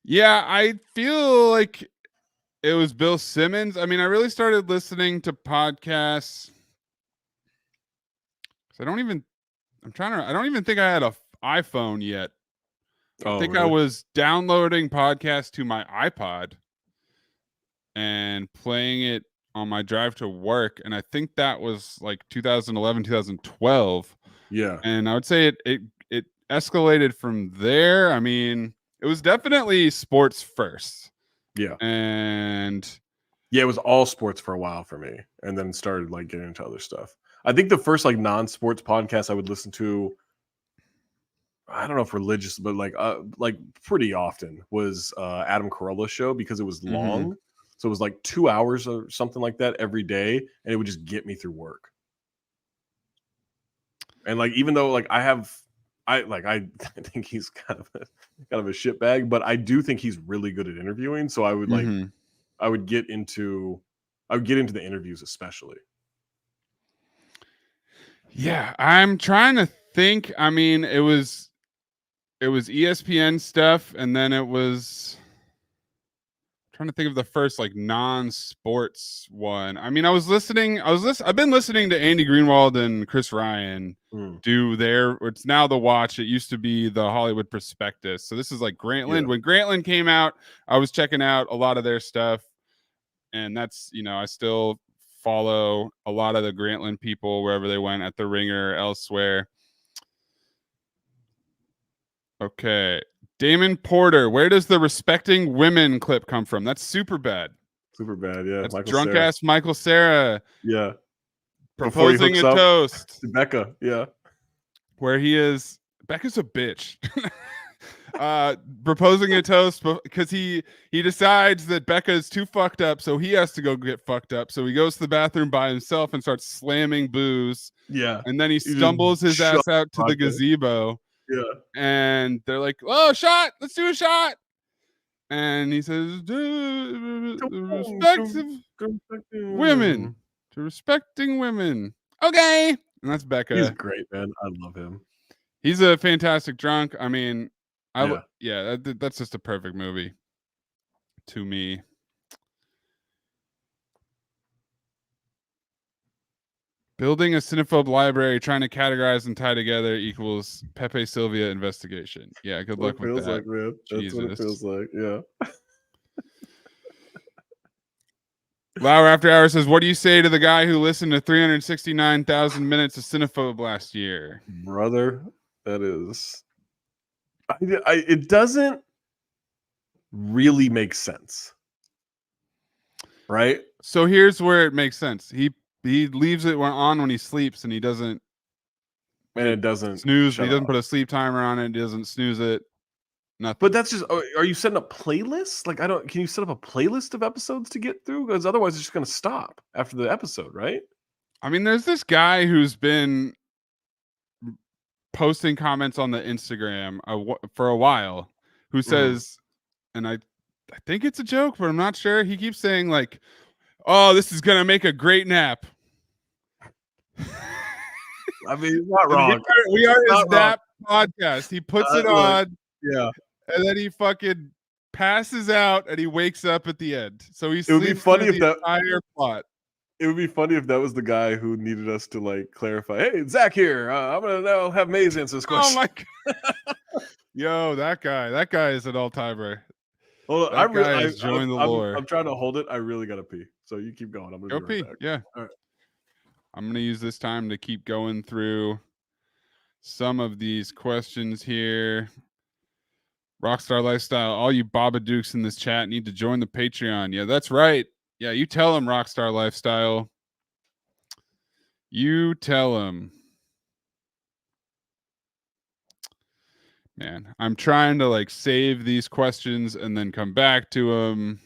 Yeah, I feel like it was Bill Simmons. I mean, I really started listening to podcasts. I don't even think I had a iPhone yet. I think I was downloading podcasts to my iPod and playing it on my drive to work. And I think that was like 2011, 2012. Yeah. And I would say it escalated from there. I mean, it was definitely sports first. Yeah. And yeah, it was all sports for a while for me, and then started like getting into other stuff. I think the first like non-sports podcast I would listen to, I don't know if religious, but like pretty often was Adam Carolla's show because it was long. So it was like 2 hours or something like that every day, and it would just get me through work. And like even though like I think he's kind of a shitbag, but I do think he's really good at interviewing. So I would like I would get into the interviews especially. Yeah, I'm trying to think. I mean, it was ESPN stuff, and then it was trying to think of the first like non-sports one. I mean, I've been listening to Andy Greenwald and Chris Ryan do it's now The Watch. It used to be the Hollywood Prospectus. So this is like Grantland. When Grantland came out, I was checking out a lot of their stuff. And that's, I still follow a lot of the Grantland people wherever they went, at the Ringer, elsewhere. Okay. Damon Porter, where does the respecting women clip come from? That's super bad. Super bad, yeah. That's drunk ass Michael Cera. Yeah. Proposing a toast to Becca, yeah. Where he is, Becca's a bitch. Proposing a toast because he decides that Becca is too fucked up, so he has to go get fucked up. So he goes to the bathroom by himself and starts slamming booze. Yeah. And then he stumbles his ass out to the gazebo. Yeah. And they're like, oh, shot, let's do a shot. And he says, respecting women. Okay. And that's Becca. He's great, man. I love him. He's a fantastic drunk. I mean, That's just a perfect movie to me. Building a Cinephobe library, trying to categorize and tie together equals Pepe Sylvia investigation. Yeah, good luck with that. Like, man. That's what it feels like. Yeah. Lauer After Hours says, what do you say to the guy who listened to 369,000 minutes of Cinephobe last year? Brother, that is... it doesn't really make sense. Right? So here's where it makes sense. He leaves it on when he sleeps, and he doesn't... And it doesn't snooze. He doesn't put a sleep timer on it. He doesn't snooze it. Nothing. But that's just, are you setting up playlists? Like, can you set up a playlist of episodes to get through? Because otherwise it's just going to stop after the episode, right? I mean, there's this guy who's been posting comments on the Instagram for a while who says, and I think it's a joke, but I'm not sure. He keeps saying like, oh, this is going to make a great nap. I mean, he's not wrong. We are his nap podcast. He puts it on. Yeah. And then he fucking passes out and he wakes up at the end. So he sleeps. It would be funny if that entire plot. It would be funny if that was the guy who needed us to like clarify. Hey, Zach here. I'm gonna now have Maze answer this question. Oh my god. Yo, that guy is an all-timer. Hold on, join the lore. I'm trying to hold it. I really gotta pee. So you keep going. I'm gonna go be right pee. back. Yeah. All right. I'm gonna use this time to keep going through some of these questions here. Rockstar Lifestyle, all you Babadukes in this chat need to join the Patreon. Yeah, that's right. Yeah, you tell him, Rockstar Lifestyle. You tell him. Man, I'm trying to like save these questions and then come back to them.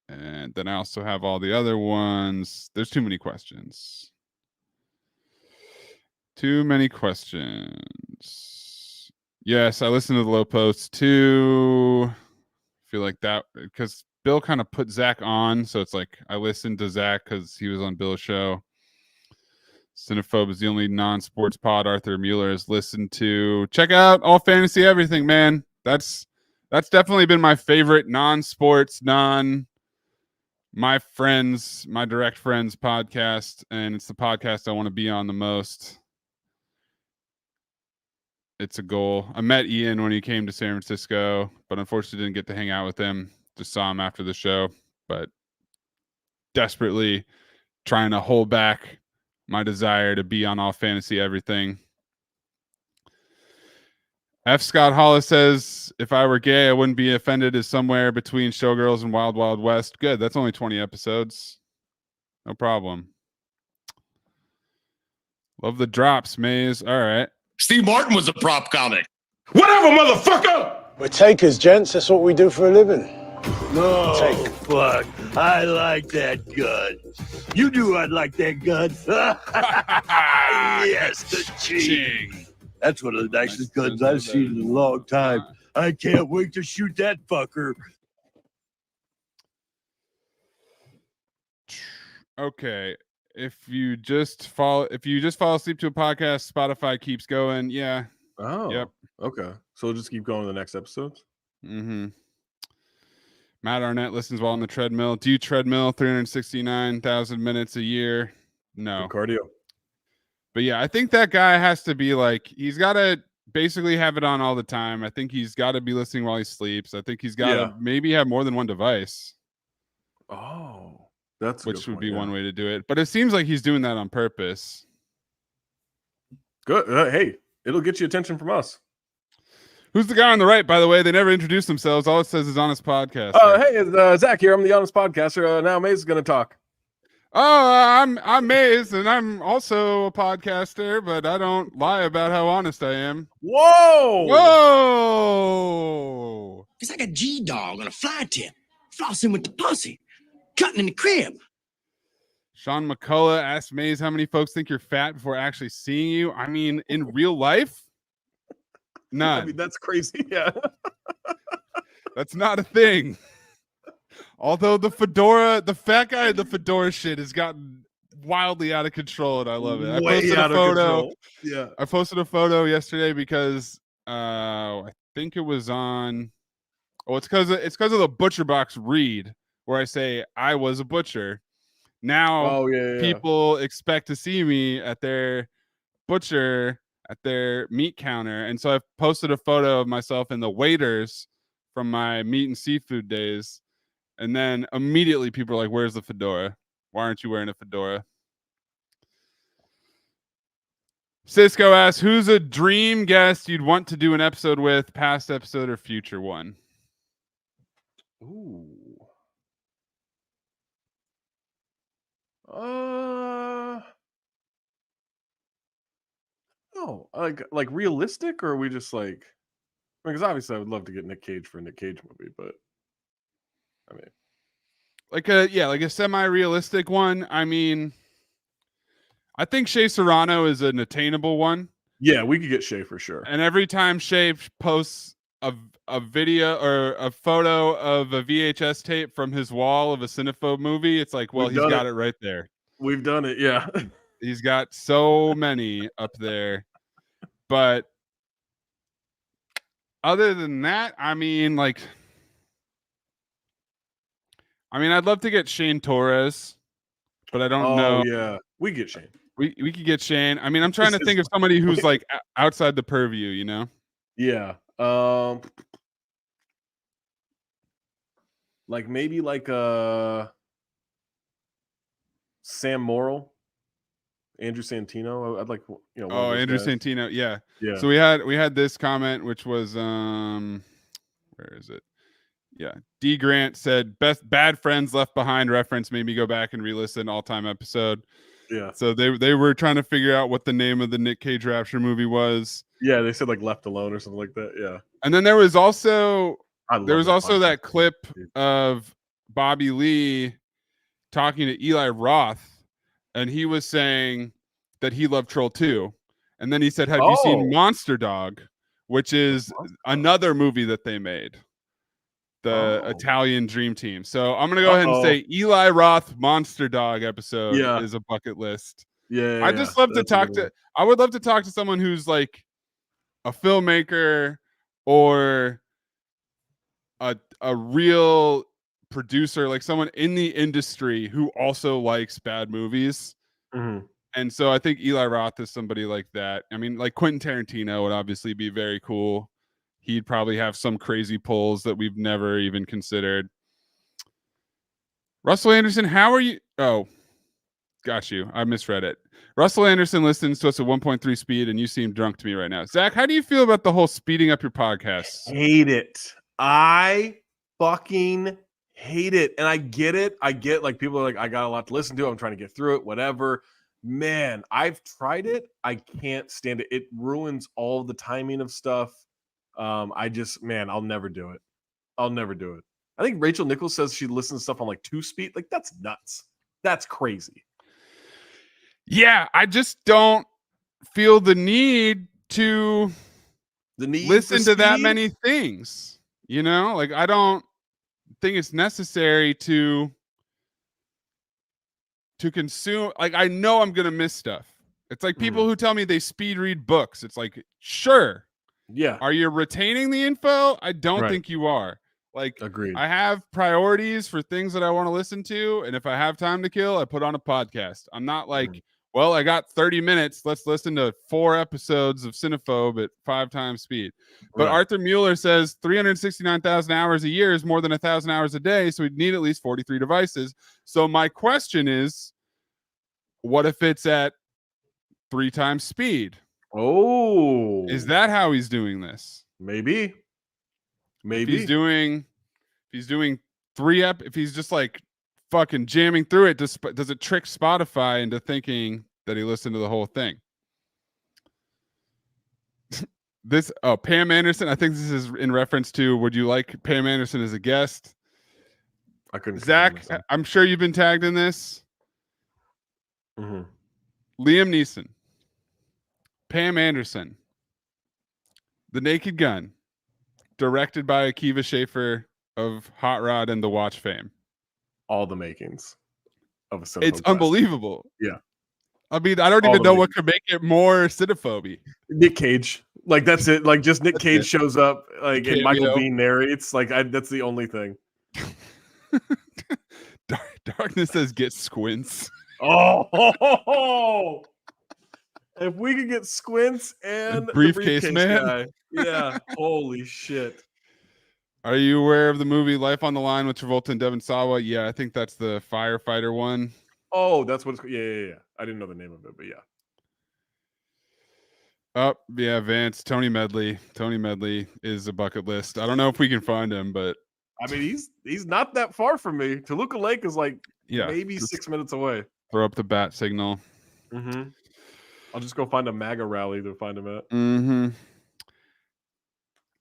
And then I also have all the other ones. There's too many questions. Too many questions. Yes, I listened to the low posts too. Feel like that because Bill kind of put Zach on, so it's like I listened to Zach because he was on Bill's show. Cinephobe is the only non-sports pod Arthur Mueller has listened to. Check out All Fantasy Everything, man. That's definitely been my favorite non-sports, my direct friends podcast, and it's the podcast I want to be on the most. It's a goal. I met Ian when he came to San Francisco, but unfortunately didn't get to hang out with him. Just saw him after the show, but desperately trying to hold back my desire to be on All Fantasy Everything. F. Scott Hollis says, if I were gay, I wouldn't be offended as somewhere between Showgirls and Wild Wild West. Good. That's only 20 episodes. No problem. Love the drops, Maze. All right. Steve Martin was a prop comic. Whatever, motherfucker! We're takers, gents. That's what we do for a living. No, Take. fuck. I like that gun. You knew I'd like that gun. Yes, the Ching. That's one of the nicest guns I've seen in a long time. I can't wait to shoot that fucker. Okay. If you just fall asleep to a podcast, Spotify keeps going. Yeah. Oh. Yep. Okay. So we'll just keep going to the next episodes. Mm-hmm. Matt Arnett listens while on the treadmill. Do you treadmill 369,000 minutes a year? No. Good cardio. But yeah, I think that guy has to be like, he's got to basically have it on all the time. I think he's got to be listening while he sleeps. I think he's got to maybe have more than one device. Oh. That's which would be one way to do it. But it seems like he's doing that on purpose. Good. Hey, it'll get you attention from us. Who's the guy on the right, by the way? They never introduced themselves. All it says is Honest Podcast. Hey, it's Zach here. I'm the Honest Podcaster. Now Maze is going to talk. Oh, I'm Maze, and I'm also a podcaster, but I don't lie about how honest I am. Whoa! Whoa! It's like a G-dog on a fly tip, flossing with the pussy. Cutting in the crib. Sean McCullough asked Maze how many folks think you're fat before actually seeing you. I mean, in real life, none. I mean, that's crazy. Yeah. That's not a thing. Although the fat guy in the fedora shit has gotten wildly out of control, and I love it. I posted a photo. Yeah. I posted a photo yesterday because I think it was on. Oh, it's because of the Butcher Box read where I say I was a butcher. Now Oh yeah. people expect to see me at their butcher at their meat counter, and so I've posted a photo of myself and the waiters from my meat and seafood days, and then immediately people are like, "Where's the fedora? Why aren't you wearing a fedora?" Cisco asks, "Who's a dream guest you'd want to do an episode with, past episode or future one?" Ooh. Oh, like realistic, or are we just like? Because obviously, I would love to get Nick Cage for a Nick Cage movie, but I mean, Like a semi-realistic one. I mean, I think Shea Serrano is an attainable one. yeah, we could get Shay for sure. And every time Shay posts a video or a photo of a VHS tape from his wall of a Cinephobe movie, it's like, well, he's got it right there. We've done it, yeah. He's got so many up there. But other than that, I mean, I'd love to get Shane Torres, but I don't know. Oh yeah, we get Shane. We could get Shane. I mean, I'm trying to think of somebody who's like outside the purview, you know? Yeah. Like maybe like Sam Morrill, Andrew Santino. I'd like one Oh, of those Andrew guys. Santino, yeah. Yeah. So we had this comment, which was where is it? Yeah, D Grant said bad friends left behind reference made me go back and re-listen all-time episode. Yeah. So they were trying to figure out what the name of the Nick Cage Rapture movie was. Yeah, they said like Left Alone or something like that. Yeah. And then there was also that that clip of Bobby Lee talking to Eli Roth, and he was saying that he loved Troll 2. And then he said, "Have you seen Monster Dog?" Which is another movie that they made. The Italian Dream Team. So I'm gonna go ahead and say Eli Roth Monster Dog episode is a bucket list. Yeah. I just love to talk to. I would love to talk to someone who's like a filmmaker or a real producer, like someone in the industry who also likes bad movies. Mm-hmm. And so I think Eli Roth is somebody like that. I mean, like Quentin Tarantino would obviously be very cool. He'd probably have some crazy pulls that we've never even considered. Russell Anderson, how are you? Oh, got you. I misread it. Russell Anderson listens to us at 1.3 speed, and you seem drunk to me right now. Zach, how do you feel about the whole speeding up your podcast? Hate it. I fucking hate it. And I get it. I get like people are like, I got a lot to listen to. I'm trying to get through it, whatever. Man, I've tried it. I can't stand it. It ruins all the timing of stuff. I'll never do it. I'll never do it. I think Rachel Nichols says she listens to stuff on like 2 speed. Like that's nuts. That's crazy. Yeah, I just don't feel the need to listen to that many things. You know, like I don't think it's necessary to consume. Like I know I'm gonna miss stuff. It's like people who tell me they speed read books. It's like, sure. Yeah. Are you retaining the info? I don't think you are. Like, agreed. I have priorities for things that I want to listen to. And if I have time to kill, I put on a podcast. I'm not like, well, I got 30 minutes. Let's listen to 4 episodes of Cinephobe at 5 times speed. But Arthur Mueller says 369,000 hours a year is more than 1,000 hours a day. So we'd need at least 43 devices. So my question is, what if it's at 3 times speed? Oh, is that how he's doing this? Maybe. If he's doing 3 if he's just like fucking jamming through it, does it trick Spotify into thinking that he listened to the whole thing? Pam Anderson, I think this is in reference to, would you like Pam Anderson as a guest? I couldn't. Zach, I'm sure you've been tagged in this. Mm-hmm. Liam Neeson, Pam Anderson, The Naked Gun, directed by Akiva Schaffer of Hot Rod and The Watch fame. All the makings of a Cinephobe. It's unbelievable. Yeah. I mean, I don't even know what could make it more Cinephobe. Nick Cage. Like that's it. Like just Nick That's Cage it. show up, like and Michael Cameo. Biehn narrates. Like that's the only thing. Darkness says get squints. Oh, if we could get Squints and the Briefcase Man. guy, yeah. Holy shit. Are you aware of the movie Life on the Line with Travolta and Devon Sawa? Yeah, I think that's the firefighter one. Oh, that's what it's yeah. I didn't know the name of it, but yeah. Oh, yeah, Vance, Tony Medley. Tony Medley is a bucket list. I don't know if we can find him, but I mean, he's not that far from me. Toluca Lake is like maybe 6 minutes away. Throw up the bat signal. Mm-hmm. I'll just go find a MAGA rally to find him at. Mm-hmm.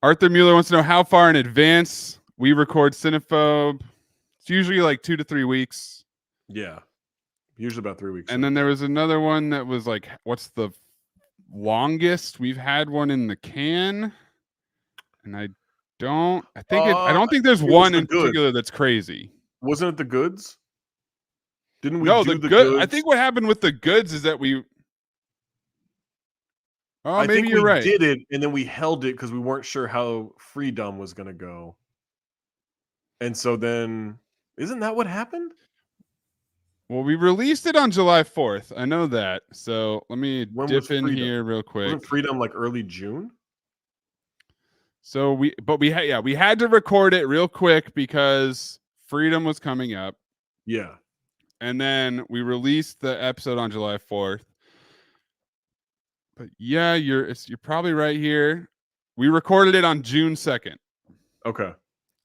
Arthur Mueller wants to know how far in advance we record Cinephobe. It's usually like 2 to 3 weeks. Yeah. Usually about 3 weeks. And then there was another one that was like, what's the longest we've had one in the can? And I don't think there's one in particular that's crazy. Wasn't it the goods? Didn't we do the goods? I think what happened with the goods is that we I maybe think you're we right. did it and then we held it because we weren't sure how Freedom was gonna go. And so then isn't that what happened? Well, we released it on July 4th. I know that. So let me dip in here real quick. Wasn't Freedom like early June? So we had to record it real quick because Freedom was coming up. Yeah. And then we released the episode on July 4th. But yeah, you're probably right here. We recorded it on June 2nd. Okay.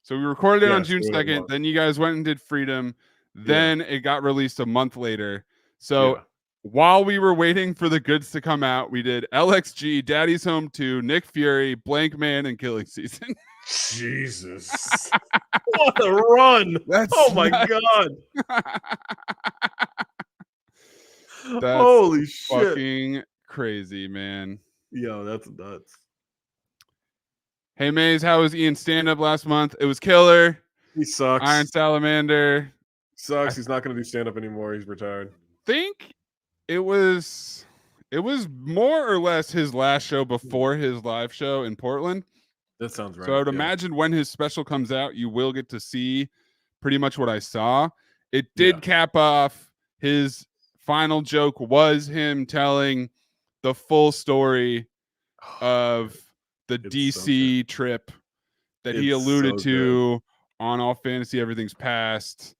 So we recorded it on June 2nd. Then you guys went and did Freedom. Then it got released a month later. So while we were waiting for the goods to come out, we did LXG, Daddy's Home 2, Nick Fury, Blank Man, and Killing Season. Jesus. What a run. Oh my God. That's holy shit. Fucking crazy, man. Yo, that's nuts. Hey Maze, how was Ian's stand-up last month? It was killer. He sucks. Iron Salamander sucks. He's not going to do stand-up anymore. He's retired. Think it was more or less his last show before his live show in Portland. That sounds right. So I would imagine when his special comes out, you will get to see pretty much what I saw. It did cap off. His final joke was him telling the full story of the DC trip that he alluded to on All Fantasy Everything's Past.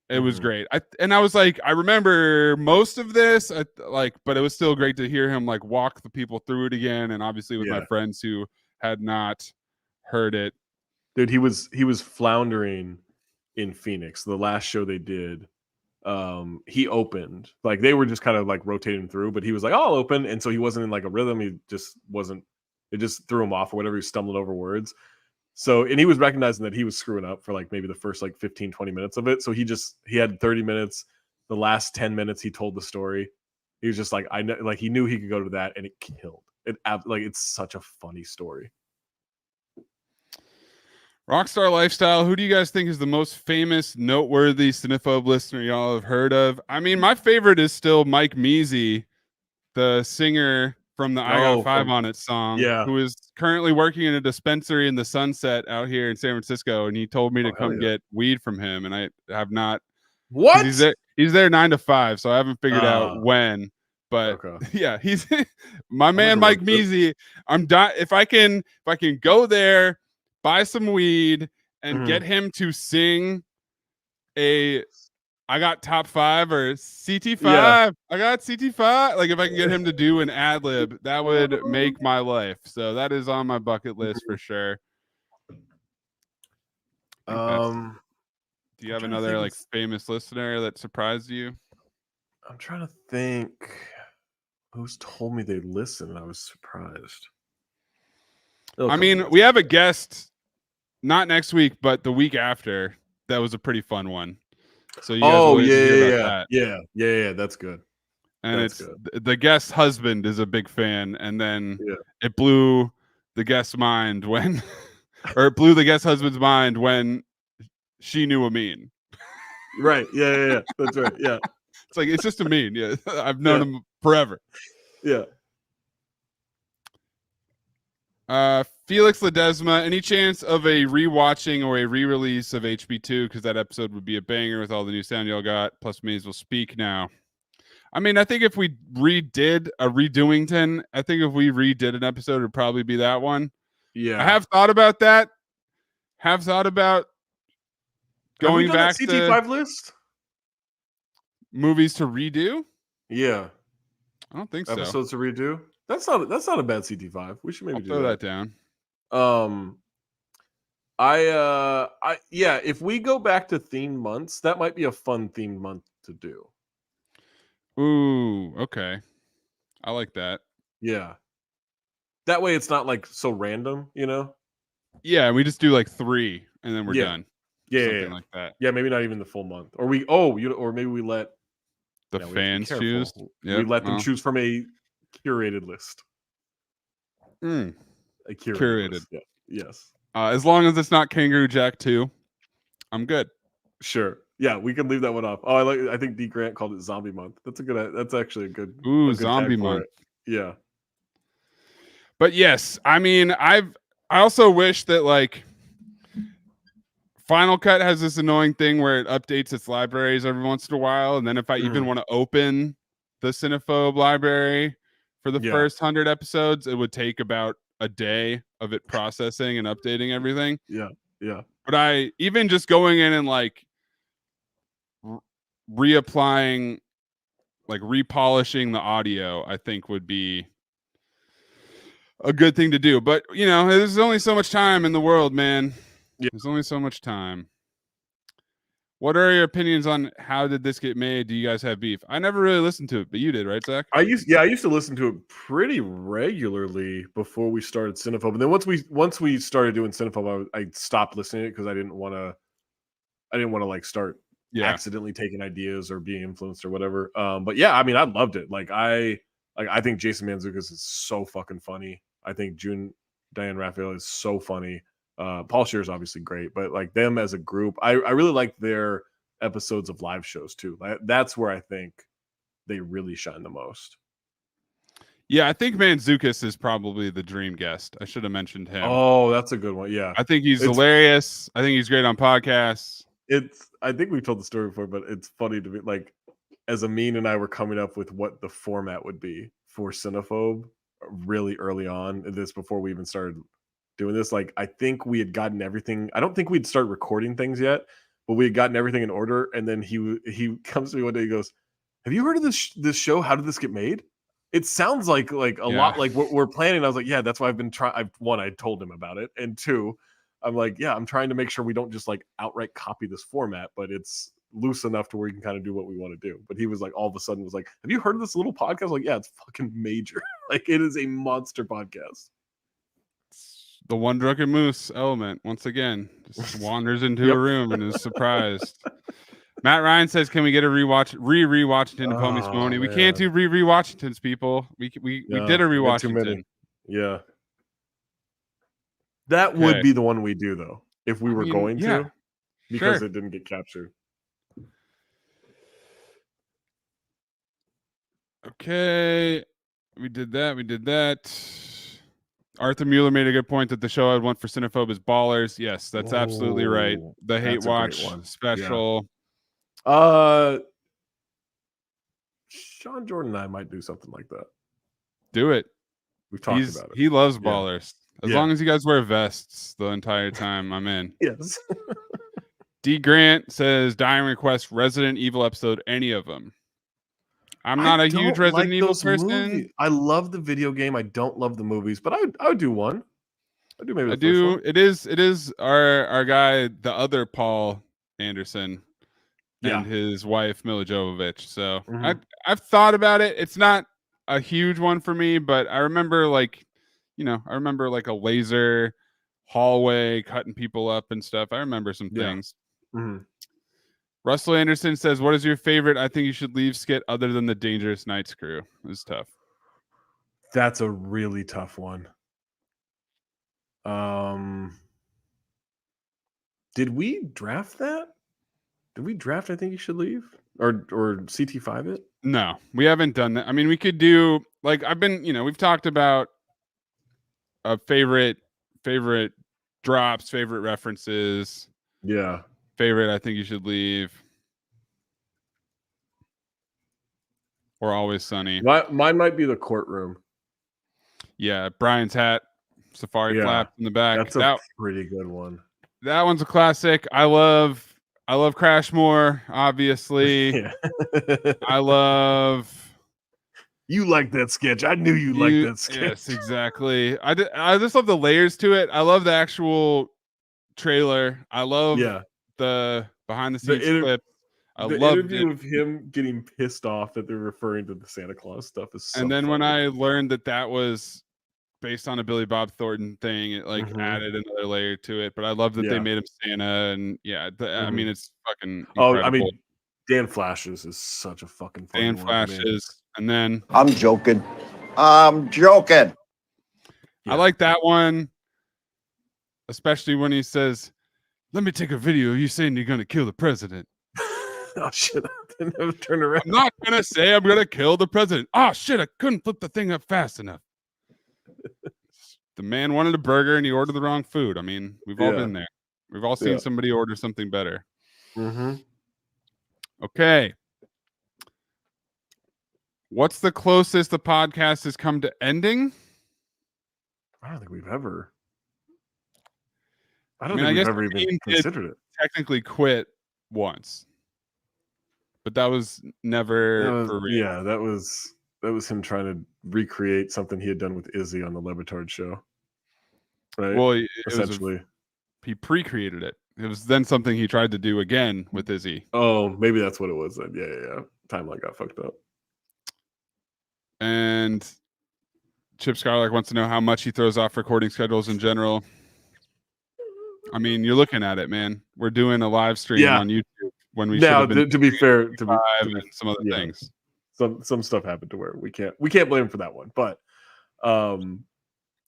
It was great. I was like, I remember most of this, but it was still great to hear him like walk the people through it again, and obviously with my friends who had not heard it. Dude, he was floundering in Phoenix. The last show they did, he opened. Like they were just kind of like rotating through, but he was like, "Oh, I'll open," and so he wasn't in like a rhythm. He just wasn't. It just threw him off or whatever. He was stumbling over words. So, and he was recognizing that he was screwing up for like maybe the first like 15, 20 minutes of it. So he had 30 minutes. The last 10 minutes, he told the story. He was just like, I know, like he knew he could go to that and it killed it. Like, it's such a funny story. Rockstar Lifestyle. Who do you guys think is the most famous, noteworthy Cinephobe listener y'all have heard of? I mean, my favorite is still Mike Measy, the singer from the I Got Five on It song, who is currently working in a dispensary in the Sunset out here in San Francisco, and he told me to come get weed from him, and I have not. What? He's there 9 to 5, so I haven't figured out when. But yeah, he's my man, Mike Measy. I'm if I can go there, buy some weed, and get him to sing I got top 5 or CT5. I got CT5. Like if I can get him to do an ad lib, that would make my life. So that is on my bucket list for sure. Do you have another like famous listener that surprised you? I'm trying to think who's told me they listen and I was surprised. I mean, we have a guest not next week, but the week after. That was a pretty fun one. So you guys hear about that. Yeah, that's good. And that's good. The guest's husband is a big fan, and then it blew the guest's mind when, or it blew the guest's husband's mind when she knew Amin. Right. Yeah. That's right. Yeah. It's like it's just Amin. Yeah, I've known him forever. Yeah. Felix Ledesma, any chance of a rewatching or a re-release of HB2? Because that episode would be a banger with all the new sound y'all got. Plus, may as well speak now. I mean, I think if we redid a Redoington, I think if we redid an episode, it would probably be that one. Yeah. I have thought about that. Have thought about Have we going done back that to CT5 list? movies to redo. Yeah. I don't think so. Episodes to redo. That's not a bad CT5. We should maybe I'll do throw that down. Yeah, if we go back to themed months, that might be a fun themed month to do. Ooh, okay. I like that. Yeah. That way it's not like so random, you know? Yeah, we just do like 3 and then we're Yeah. done. Yeah, Something like that. Yeah, maybe not even the full month. Or maybe we let The we have to be fans careful. choose. We Yep, let them well. choose from a curated list. Mm. A curated. Curated. List. Yeah. Yes. As long as it's not Kangaroo Jack 2, I'm good. Sure. Yeah, we can leave that one off. Oh, I think D Grant called it Zombie Month. That's actually a good. Ooh, a good Zombie tag for Month. it. Yeah. But yes, I mean, I also wish that like Final Cut has this annoying thing where it updates its libraries every once in a while, and then if I even want to open the Cinephobe library for the first 100 episodes, it would take about a day of it processing and updating everything. Yeah. Yeah. But I even just going in and like reapplying, like repolishing the audio, I think would be a good thing to do. But you know, there's only so much time in the world, man. Yeah. There's only so much time. What are your opinions on how did this get made? Do you guys have beef? I never really listened to it, but you did, right, Zach? I used to listen to it pretty regularly before we started Cinephobe. And then once we started doing Cinephobe, I stopped listening to it because I didn't want to like start accidentally taking ideas or being influenced or whatever. But yeah, I mean, I loved it. I think Jason Mantzoukas is so fucking funny. I think June Diane Raphael is so funny. Paul Scheer is obviously great, but like them as a group, I really like their episodes of live shows too. That's where I think they really shine the most. Yeah, I think Mantzoukas is probably the dream guest. I should have mentioned him. Oh, that's a good one. Yeah, I think he's hilarious. I think he's great on podcasts. I think we've told the story before, but it's funny to me. Like, as Amin and I were coming up with what the format would be for Cinephobe really early on, this before we even started doing this. Like, I think we had gotten everything. I don't think we'd start recording things yet, but we had gotten everything in order. And then he comes to me one day. He goes, "Have you heard of this show? How did this get made? It sounds like a lot like what we're planning." I was like, "Yeah, that's why I've been trying." One, I told him about it, and two, I'm like, "Yeah, I'm trying to make sure we don't just like outright copy this format, but it's loose enough to where you can kind of do what we want to do." But he was like, all of a sudden, was like, "Have you heard of this little podcast?" Like, yeah, it's fucking major. Like, it is a monster podcast. The one drunken moose element once again just wanders into a room and is surprised. Matt Ryan says, "Can we get a re-Washington to Pommy Smoney?" We can't do re-Washingtons, people. We did a re-Washington. Yeah, that would be the one we do though if we were going to, because it didn't get captured. Okay, we did that. Arthur Mueller made a good point that the show I'd want for Cinephobe is Ballers. Yes, that's absolutely right. The Hate Watch special. Yeah. Sean Jordan and I might do something like that. Do it. We've talked about it. He loves Ballers. As long as you guys wear vests the entire time, I'm in. Yes. D. Grant says, "Dying request Resident Evil episode, any of them." I'm not a huge Resident Evil person. I love the video game. I don't love the movies, but I would do one. I do maybe. I do. It is our guy, the other Paul Anderson, and his wife Mila Jovovich. So I've thought about it. It's not a huge one for me, but I remember like a laser hallway cutting people up and stuff. I remember some things. Russell Anderson says, "What is your favorite? I think you should leave skit other than the Dangerous Nights crew." It's tough. That's a really tough one. Did we draft that? Did we draft I think you should leave? Or CT5 it? No, we haven't done that. I mean, we could do like we've talked about favorite drops, favorite references, Yeah. favorite I think you should leave, or Always Sunny. Mine might be the courtroom. Yeah, Brian's hat, safari Yeah, flap in the back. That's a pretty good one. That one's a classic. I love Crashmore, obviously. Yeah. I love. You like that sketch. I knew you liked that sketch. Yes, exactly. I just love the layers to it. I love the actual trailer. I love the behind the scenes clip. I the loved interview it. of him getting pissed off that they're referring to the Santa Claus stuff is so And then funny. when I learned that was based on a Billy Bob Thornton thing, it like added another layer to it. But I love that they made him Santa, and I mean, it's fucking incredible. I mean, Dan Flashes is such a fucking funny Dan one. Flashes, and then I'm joking. I'm joking. I like that one, especially when he says, "Let me take a video of you saying you're gonna kill the president." Oh shit! I never turn around. I'm not gonna say I'm gonna kill the president. Oh shit! I couldn't flip the thing up fast enough. The man wanted a burger and he ordered the wrong food. I mean, we've all been there. We've all seen somebody order something better. Okay. What's the closest the podcast has come to ending? I don't think we've ever. I mean, I guess ever even considered it. Technically quit once, but that was never for real. Yeah, that was him trying to recreate something he had done with Izzy on the Levitard show. Right. Well, essentially, he pre-created it. It was then something he tried to do again with Izzy. Oh, maybe that's what it was then. Yeah. Timeline got fucked up. And Chip Scarlett wants to know how much he throws off recording schedules in general. I mean, you're looking at it, man. We're doing a live stream on YouTube when we should have been. To be fair, to be some other things. Some stuff happened to where we can't blame him for that one. But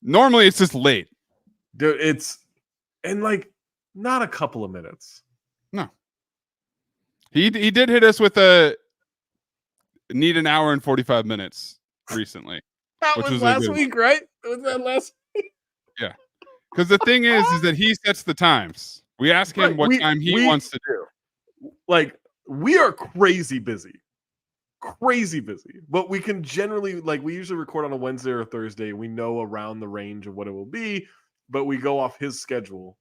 normally it's just late. Dude, it's in like not a couple of minutes. No. He did hit us with a need an hour and 45 minutes recently. That was last week, right? Was that last week? Yeah. Because the thing is that he sets the times. We ask him what time he wants to do. Like, we are crazy busy. But we can generally, like, we usually record on a Wednesday or a Thursday. We know around the range of what it will be, but we go off his schedule.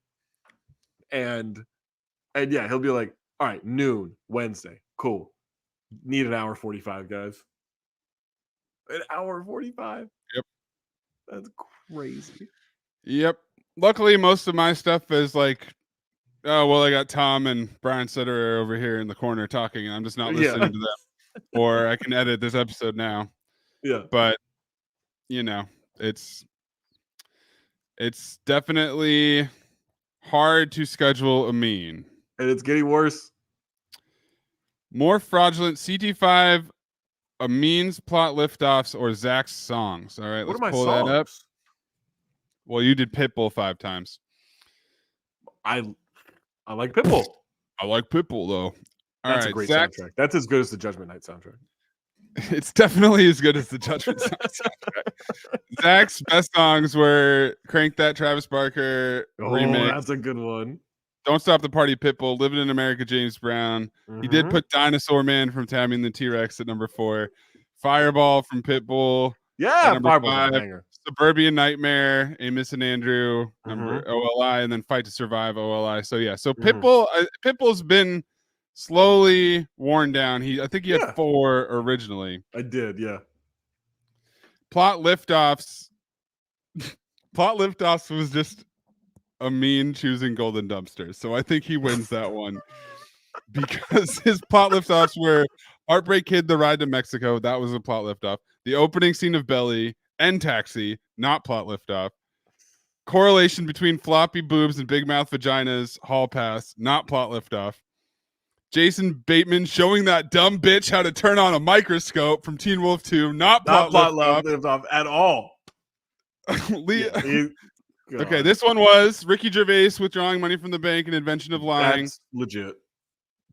And yeah, he'll be like, all right, noon, Wednesday. Cool. Need an hour 45, guys. An hour 45? Yep. That's crazy. Yep. Luckily, most of my stuff is like, oh, well, I got Tom and Brian Sutter over here in the corner talking, and I'm just not listening to them. Or I can edit this episode now. Yeah. But, it's definitely hard to schedule a mean. And it's getting worse. More fraudulent CT5, a means, plot liftoffs, or Zach's songs. All right, let's pull that up. Well, you did Pitbull 5 times. I like Pitbull. I like Pitbull though. That's a great soundtrack. That's as good as the Judgment Night soundtrack. It's definitely as good as the Judgment soundtrack. Zach's best songs were "Crank That" Travis Barker remix. That's a good one. "Don't Stop the Party" Pitbull, "Living in America" James Brown. He did put "Dinosaur Man" from Tammy and the T-Rex at number 4. "Fireball" from Pitbull. Yeah, Fireball's a banger. "Suburban Nightmare," Amos and Andrew, number OLI, and then "Fight to Survive" OLI. So yeah, so Pitbull's been slowly worn down. I think he had 4 originally. I did, yeah. Plot liftoffs. Plot liftoffs was just a mean choosing Golden Dumpsters. So I think he wins that one because his plot liftoffs were Heartbreak Kid, The Ride to Mexico. That was a plot liftoff. The opening scene of Belly and Taxi, not plot liftoff. Correlation between floppy boobs and big mouth vaginas, Hall Pass, not plot liftoff. Jason Bateman showing that dumb bitch how to turn on a microscope from Teen Wolf 2, not plot liftoff at all. Okay, this one was Ricky Gervais withdrawing money from the bank and invention of lying. That's legit.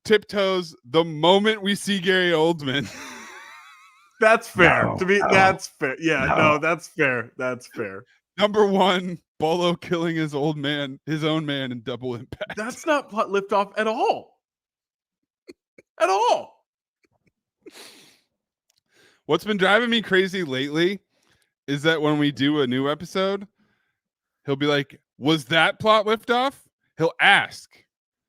Tiptoes, the moment we see Gary Oldman. That's fair. That's fair. Yeah, no, that's fair. That's fair. Number 1, Bolo killing his own man in Double Impact. That's not plot liftoff at all. At all. What's been driving me crazy lately is that when we do a new episode, he'll be like, "Was that plot liftoff?" He'll ask.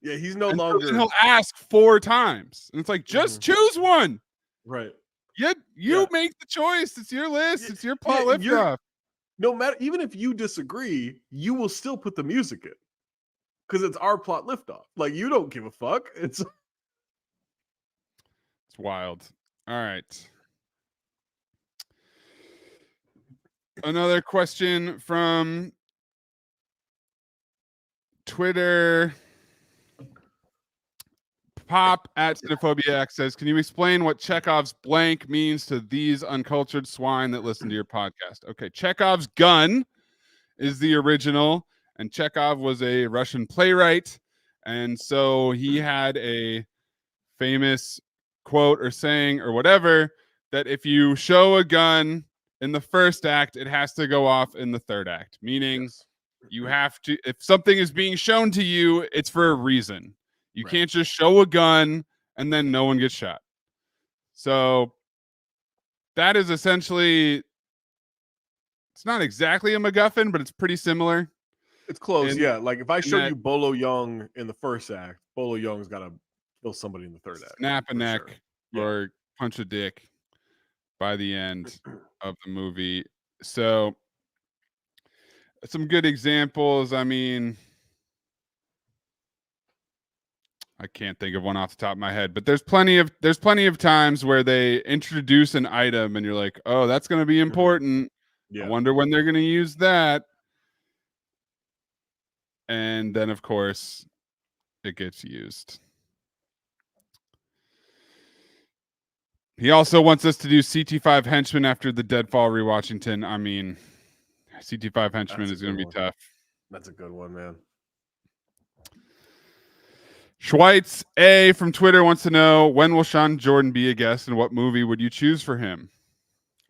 Yeah, he's no And so longer. then he'll ask 4 times. And it's like, just choose one. Right. You Yeah. make the choice. It's your list. Yeah, It's your plot yeah, you're- liftoff. No matter, even if you disagree, you will still put the music in because it's our plot liftoff. Like, you don't give a fuck. It's Wild. All right. Another question from Twitter. Pop at Cinephobiac says, "Can you explain what Chekhov's blank means to these uncultured swine that listen to your podcast?" Okay, Chekhov's gun is the original, and Chekhov was a Russian playwright, and so he had a famous quote or saying or whatever that if you show a gun in the first act, it has to go off in the third act, meaning you have to, if something is being shown to you, it's for a reason. You can't just show a gun and then no one gets shot. So that is essentially, it's not exactly a MacGuffin, but it's pretty similar. It's close. And- Yeah. Like, if I showed that- you Bolo Young in the first act, Bolo Young's got to kill somebody in the third act. Snap a for neck sure. Yeah. or punch a dick by the end of the movie. So some good examples. I mean, I can't think of one off the top of my head, but there's plenty of times where they introduce an item and you're like, oh, that's going to be important. Yeah. I wonder when they're going to use that. And then, of course, it gets used. He also wants us to do CT5 Henchman after the Deadfall rewatchington. I mean, CT5 Henchman That's a is going to good be one. tough. That's a good one, man. Schweitz A from Twitter wants to know, when will Sean Jordan be a guest and what movie would you choose for him?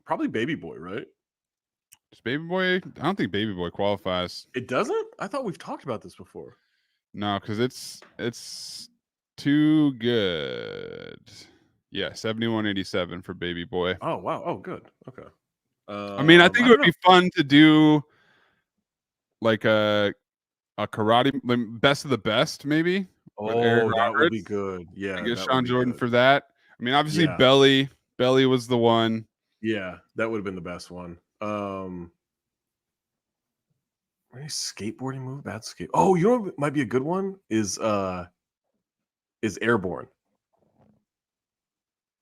Probably Baby Boy, right? Does Baby Boy? I don't think Baby Boy qualifies. It doesn't? I thought we've talked about this before. No, because it's too good. Yeah, 7187 for Baby Boy. Oh, wow. Oh, good. Okay. I mean, I think it would be fun to do like a karate, like best of the best, maybe. with Aaron Oh, that would be Roberts. good. Yeah. I guess that Sean would be Jordan good. for that. I mean, obviously Yeah. Belly was the one. Yeah, that would have been the best one. Any skateboarding move? Bad skate. Oh, you know what might be a good one? Is Airborne.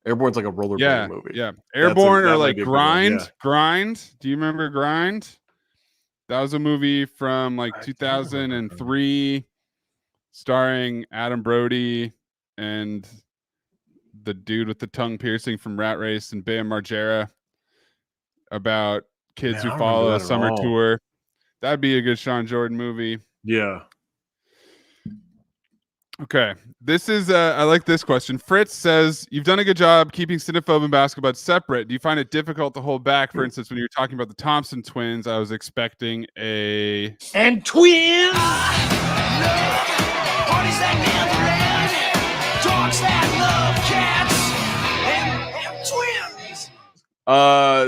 Airborne's like a rollerblading Yeah, movie. yeah. Airborne that or might like be a good one, Grind. yeah. Grind. Do you remember Grind? That was a movie from like I do remember 2003, starring Adam Brody and the dude with the tongue piercing from Rat Race and Bam Margera, about kids Man, I who don't follow remember a that at summer all. tour. That'd be a good Sean Jordan movie. Yeah. Okay, this is I like this question. Fritz says, you've done a good job keeping Cinephobe and Basketball separate. Do you find it difficult to hold back? For instance, when you were talking about the Thompson twins, I was expecting a And twins.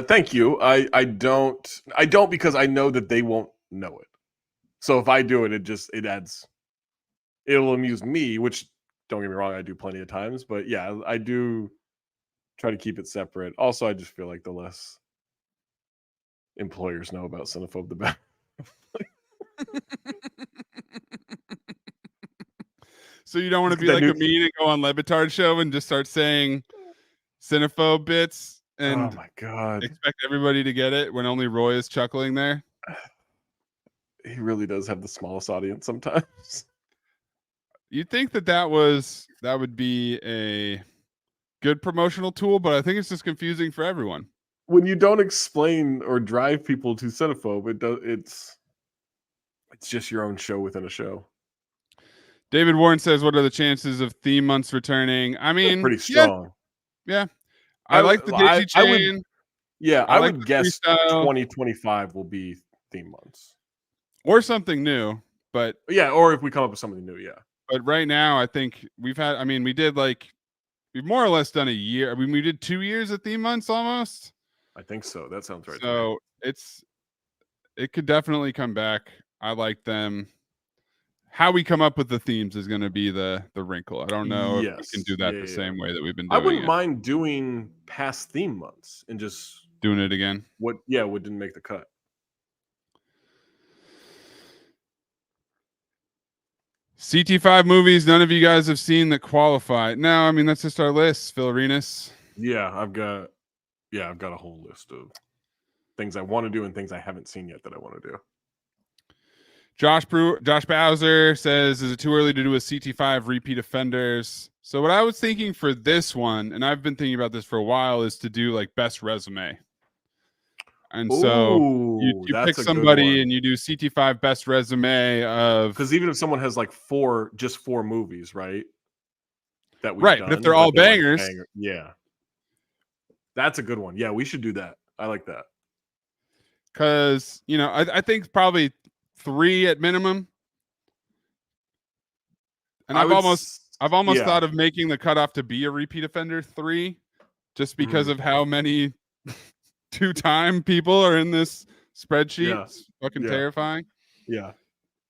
Thank you. I don't because I know that they won't know it. So if I do it, it'll amuse me, which, don't get me wrong, I do plenty of times, but yeah, I do try to keep it separate. Also, I just feel like the less employers know about Cinephobe, the better. So you don't want to be That like new- a me and go on Levitard show and just start saying Cinephobe bits Oh and my god, expect everybody to get it when only Roy is chuckling there? he really does have the smallest audience sometimes. You'd think that would be a good promotional tool, but I think it's just confusing for everyone. When you don't explain or drive people to Cinephobe, it's just your own show within a show. David Warren says, what are the chances of theme months returning? I mean, Pretty strong. Yeah. I like the I Daisy would- Chain. Yeah, I I like would the guess freestyle. 2025 will be theme months. Or something new, but Yeah, or if we come up with something new, yeah. But right now, I think we did we've more or less done a year. I mean, we did 2 years of theme months almost. I think so. That sounds right. So it could definitely come back. I like them. How we come up with the themes is going to be the wrinkle. I don't know if we can do that the same way that we've been doing I wouldn't it. mind doing past theme months and just Doing it again. What didn't make the cut. CT5 movies none of you guys have seen that qualify. No, I mean that's just our list, Phil Arenas. Yeah, I've got a whole list of things I want to do and things I haven't seen yet that I want to do. Josh Bowser says, is it too early to do a CT5 repeat offenders? So what I was thinking for this one, and I've been thinking about this for a while, is to do like best resume. And so you pick somebody and you do CT5 best resume of, because even if someone has like just four movies, right? That we've right, done, but if they're all bangers, like yeah, that's a good one. Yeah, we should do that. I like that. Because I think probably 3 at minimum. And I've almost thought of making the cutoff to be a repeat offender 3, just because of how many 2-time people are in this spreadsheet. Yeah. It's fucking terrifying. Yeah.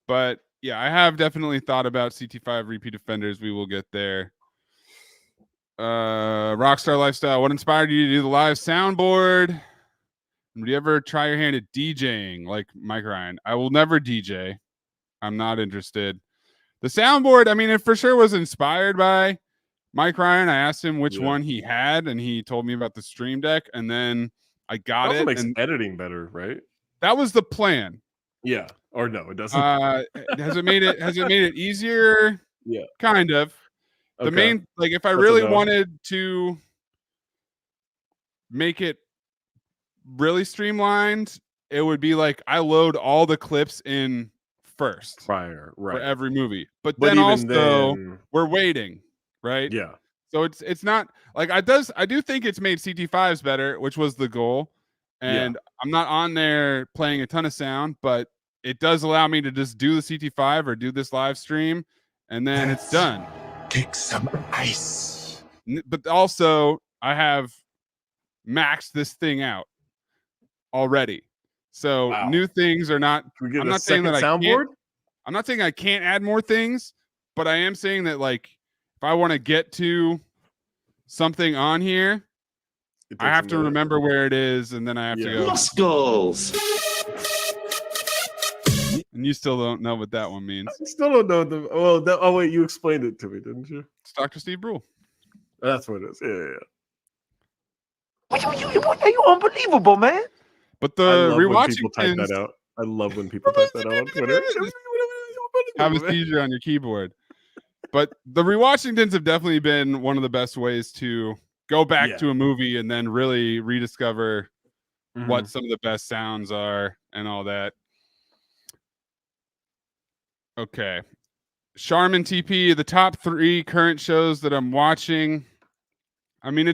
But yeah, I have definitely thought about CT5 repeat offenders. We will get there. Rockstar Lifestyle, what inspired you to do the live soundboard? Would you ever try your hand at DJing like Mike Ryan? I will never DJ. I'm not interested. The soundboard, I mean, it for sure was inspired by Mike Ryan. I asked him which one he had, and he told me about the Stream Deck, and then I got it. Makes and editing better, right? That was the plan. Yeah. Or no, it doesn't. Has it made it easier? Yeah. Kind of. The main, like, if I really wanted to make it really streamlined, it would be like I load all the clips in first prior, right, for every movie. But then also we're waiting, right? Yeah. So it's not like I do think it's made CT5s better, which was the goal. And I'm not on there playing a ton of sound, but it does allow me to just do the CT5 or do this live stream, and then it's done. Take some ice. But also, I have maxed this thing out already. So new things are not. I'm not saying that soundboard. I'm not saying I can't add more things, but I am saying that, like, if I want to get to something on here, I have to remember where it is, and then I have to go. Muscles. And you still don't know what that one means. I still don't know oh wait, you explained it to me, didn't you? It's Dr. Steve Brule. That's what it is. Yeah. Are you unbelievable, man? But the rewatching people type that out. I love when people type that out on Twitter. Have a seizure on your keyboard. But the rewatchingtons have definitely been one of the best ways to go back to a movie and then really rediscover what some of the best sounds are and all that. Okay. Charmin TP, the top 3 current shows that I'm watching. I mean,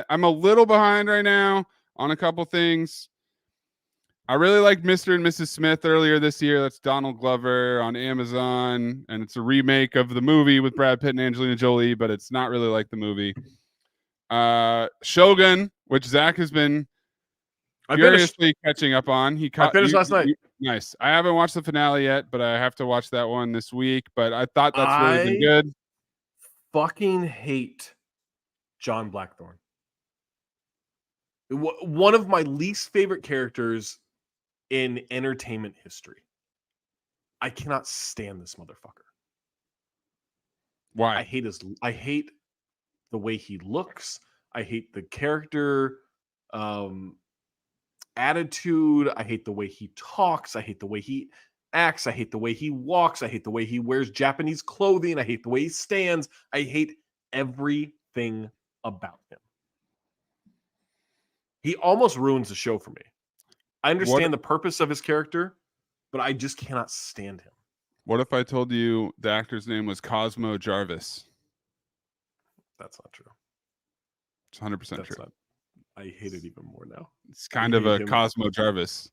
I'm a little behind right now on a couple things. I really liked Mr. and Mrs. Smith earlier this year. That's Donald Glover on Amazon, and it's a remake of the movie with Brad Pitt and Angelina Jolie, but it's not really like the movie. Shogun, which Zach has been furiously catching up on. I finished last night. Nice. I haven't watched the finale yet, but I have to watch that one this week. But I thought that's really been good. Fucking hate John Blackthorne. One of my least favorite characters in entertainment history. I cannot stand this motherfucker. Why? I hate the way he looks. I hate the character attitude. I hate the way he talks. I hate the way he acts. I hate the way he walks. I hate the way he wears Japanese clothing. I hate the way he stands. I hate everything about him. He almost ruins the show for me. I understand the purpose of his character, but I just cannot stand him. What if I told you the actor's name was Cosmo Jarvis? That's not true. It's 100% true. I hate it even more now. It's kind of a Cosmo Jarvis.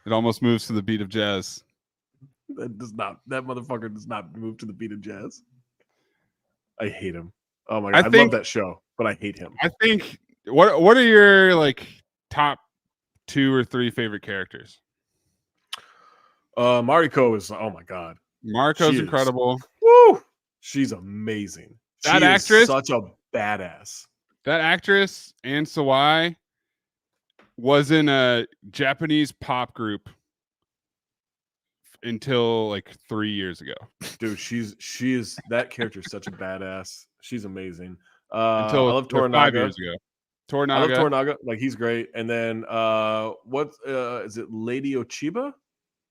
It almost moves to the beat of jazz. That motherfucker does not move to the beat of jazz. I hate him. Oh my god, I love that show, but I hate him. I think what are your like top 2 or 3 favorite characters? Mariko is, oh my god. Mariko's incredible. Woo! She's amazing. That she actress, is such a badass. That actress, Anne Sawai, was in a Japanese pop group until like 3 years ago. Dude, she is that character is such a badass. She's amazing. Until I love 5 Toranaga. years ago. Toranaga. I love Toranaga. Like, he's great. And then what is it, Lady Ochiba?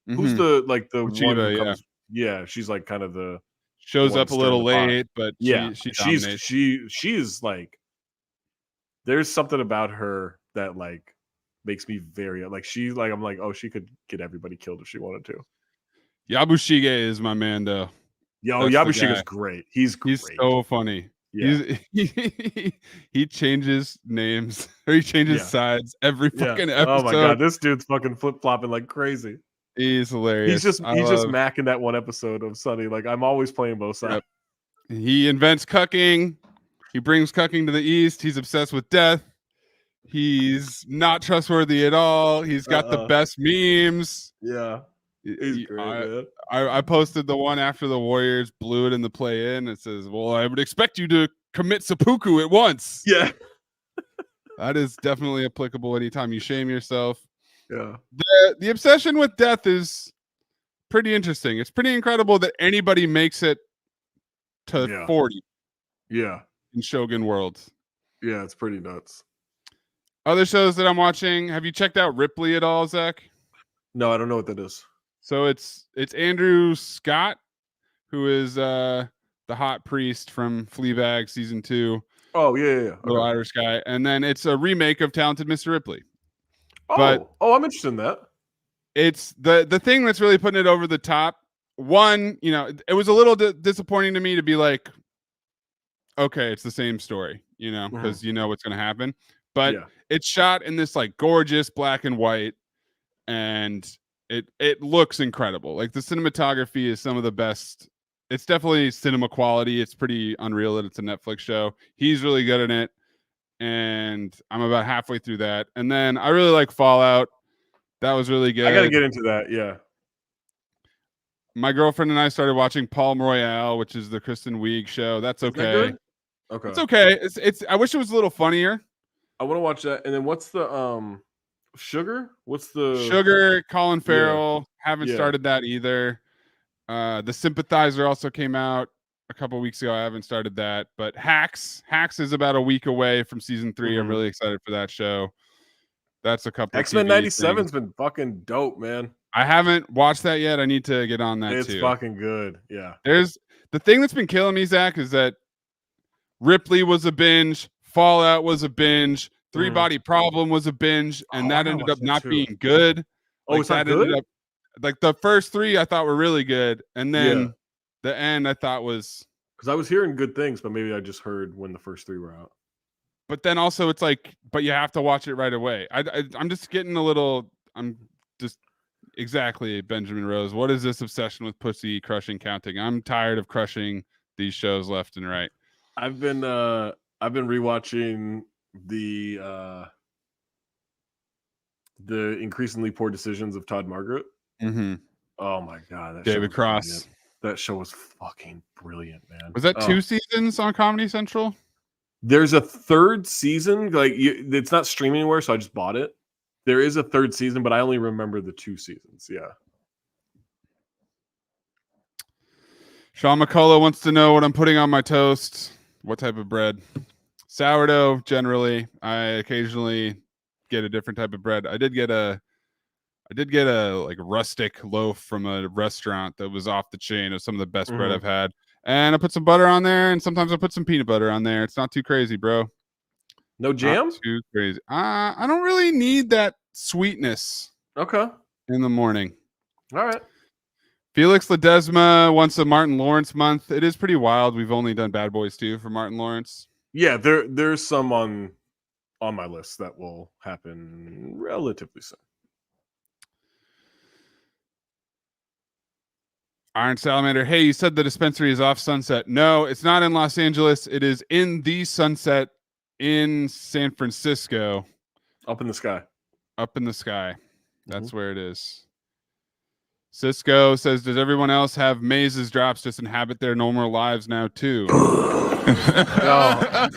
Who's the Ochiba, one who comes? Yeah, she's like kind of the shows one up a little stirring the pot. late, but yeah, she she's like, there's something about her that like makes me very like, she's like, I'm like, oh, she could get everybody killed if she wanted to. Yabushige is my man though. Yo, Yabushige is great. He's great. So funny. Yeah. He changes names or he changes sides every fucking episode. Oh my god, this dude's fucking flip flopping like crazy. He's hilarious. He's just macking that one episode of Sunny. Like, I'm always playing both sides. Yep. He invents cucking. He brings cucking to the East. He's obsessed with death. He's not trustworthy at all. He's got the best memes. Yeah. He's great, man. I posted the one after the Warriors blew it in the play-in. It says, well, I would expect you to commit seppuku at once. Yeah. That is definitely applicable anytime you shame yourself. Yeah. The obsession with death is pretty interesting. It's pretty incredible that anybody makes it to 40. Yeah. In Shogun World. Yeah, it's pretty nuts. Other shows that I'm watching. Have you checked out Ripley at all, Zach? No, I don't know what that is. So it's Andrew Scott, who is the hot priest from Fleabag season 2. Oh yeah. Little Irish guy, and then it's a remake of Talented Mr. Ripley. I'm interested in that. It's the thing that's really putting it over the top. One, it was a little disappointing to me to be like, okay, it's the same story, because you know what's going to happen. But it's shot in this like gorgeous black and white, and it looks incredible. Like, the cinematography is some of the best. It's definitely cinema quality. It's pretty unreal that it's a Netflix show. He's really good in it. And I'm about halfway through that. And then I really like Fallout. That was really good. I got to get into that. Yeah. My girlfriend and I started watching Palm Royale, which is the Kristen Wiig show. That's okay. Okay. It's okay. It's I wish it was a little funnier. I want to watch that. And then what's the Sugar? What's the Sugar? Colin Farrell. Haven't started that either. The Sympathizer also came out a couple weeks ago. I haven't started that, but Hacks is about a week away from season 3. I'm really excited for that show. That's a couple. X-Men 97's been fucking dope, man. I haven't watched that yet. I need to get on that too. It's fucking good. Yeah. There's the thing that's been killing me, Zach, is that Ripley was a binge, Fallout was a binge, Three Body Problem was a binge, and that ended up not being good. Oh, it's not good? Like, the first 3 I thought were really good, and then the end I thought was, because I was hearing good things, but maybe I just heard when the first 3 were out. But then also it's like, but you have to watch it right away. I'm just getting a little. I'm just exactly Benjamin Rose. What is this obsession with pussy crushing counting? I'm tired of crushing these shows left and right. I've been rewatching the Increasingly Poor Decisions of Todd Margaret. Oh my god, David Cross. That show was fucking brilliant, man. Was that 2 seasons on Comedy Central? There's a 3rd season. Like, it's not streaming anywhere, so I just bought it. There is a 3rd season, but I only remember the 2 seasons. Yeah. Sean McCullough wants to know what I'm putting on my toast. What type of bread? Sourdough, generally. I occasionally get a different type of bread. I did get a like rustic loaf from a restaurant that was off the chain. It was some of the best bread I've had. And I put some butter on there, and sometimes I put some peanut butter on there. It's not too crazy, bro. No jam? Not too crazy. I don't really need that sweetness. Okay. In the morning. All right. Felix Ledesma wants a Martin Lawrence month. It is pretty wild. We've only done Bad Boys 2 for Martin Lawrence. Yeah, there's some on my list that will happen relatively soon. Iron Salamander, hey, you said the dispensary is off Sunset. No, it's not in Los Angeles. It is in the Sunset in San Francisco. Up in the sky. Up in the sky. That's where it is. Cisco says, does everyone else have mazes drops just inhabit their normal lives now too? I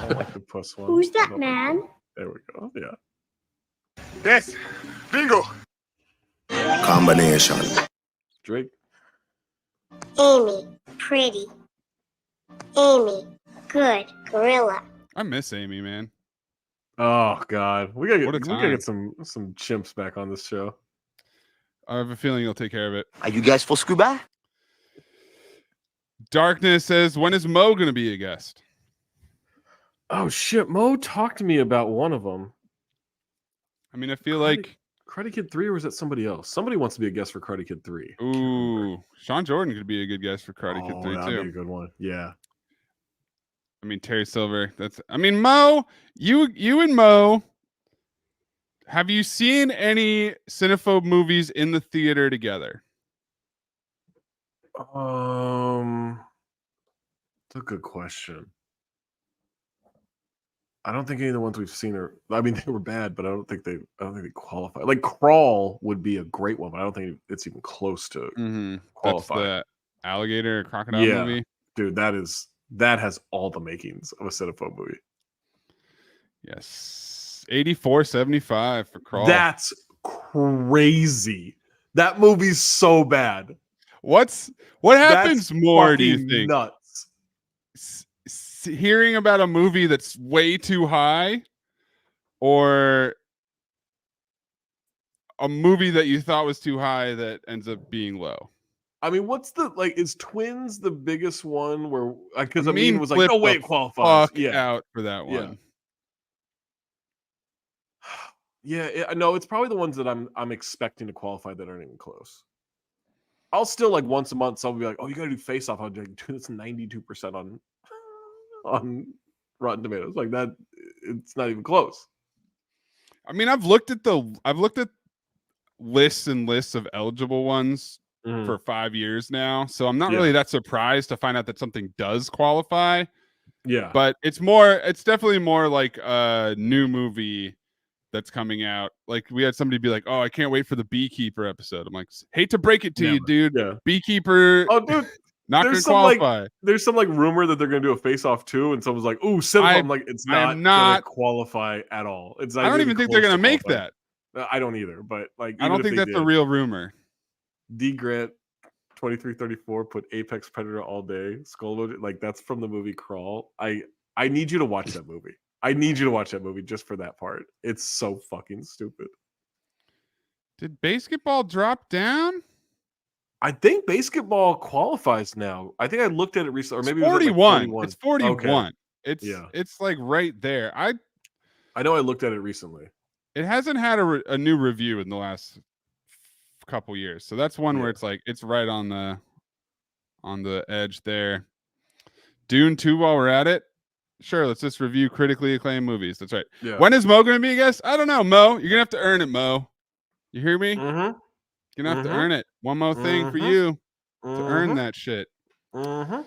don't like the puss one. Who's that man? There we go. Yeah. Yes. Bingo. Combination. Drake. Amy, pretty. Amy, good. Gorilla. I miss Amy, man. Oh God, we gotta What a get time. some chimps back on this show. I have a feeling you'll take care of it. Are you guys for scuba? Darkness says, when is Mo going to be a guest? Oh shit, Mo talked to me about one of them. I mean, I feel like Karate Kid 3, or was that somebody else? Somebody wants to be a guest for Karate Kid 3. ooh, Sean Jordan could be a good guest for Karate Kid 3 that'd be a too. good one. Yeah. I mean, Terry Silver. Mo, you and Mo, have you seen any Cinephobe movies in the theater together? That's a good question. I don't think any of the ones we've seen are. I mean, they were bad, but I don't think they qualify. Like Crawl would be a great one, but I don't think it's even close to That's qualify. the alligator crocodile Yeah, movie. dude, that has all the makings of a Cinephobe movie. Yes, 84.75 for Crawl. That's crazy. That movie's so bad. What happens That's more? Do you fucking think? nuts? Hearing about a movie that's way too high, or a movie that you thought was too high that ends up being low? I mean, is Twins the biggest one where because I mean, was like, no way it qualifies. Out for that one. Yeah, no, it's probably the ones that I'm expecting to qualify that aren't even close. I'll still like once a month someone will be like, oh, you gotta do Face Off. I'll be like, dude, it's 92% on Rotten Tomatoes. Like that, it's not even close. I mean, I've looked at lists and lists of eligible ones for 5 years now, so I'm not really that surprised to find out that something does qualify. Yeah, but it's definitely more like a new movie that's coming out. Like we had somebody be like, oh, I can't wait for the Beekeeper episode. I'm like, hate to break it to you, dude. Yeah. Beekeeper. Oh, dude. Not going to qualify. There's some like rumor that they're going to do a Face Off 2, and someone's like, "Ooh, Cinephobe." I'm like, it's not going to qualify at all. It's not I don't even think they're going to make that. I don't either. But like, I don't think that's a real rumor. D Grant 2334 put Apex Predator all day. Skull, like that's from the movie Crawl. I need you to watch that movie. I need you to watch that movie just for that part. It's so fucking stupid. Did basketball drop down? I think basketball qualifies now. I think I looked at it recently, or maybe 41. It was like 41. It's 41. Okay. It's like right there. I know I looked at it recently. It hasn't had a new review in the last couple years, so that's one where it's like it's right on the edge there. Dune 2 while we're at it. Sure, let's just review critically acclaimed movies. That's right. Yeah. When is Mo going to be a guest? I don't know, Mo. You're going to have to earn it, Mo. You hear me? Mm-hmm. You're going to have to earn it. One more thing for you to earn that shit. Mm-hmm.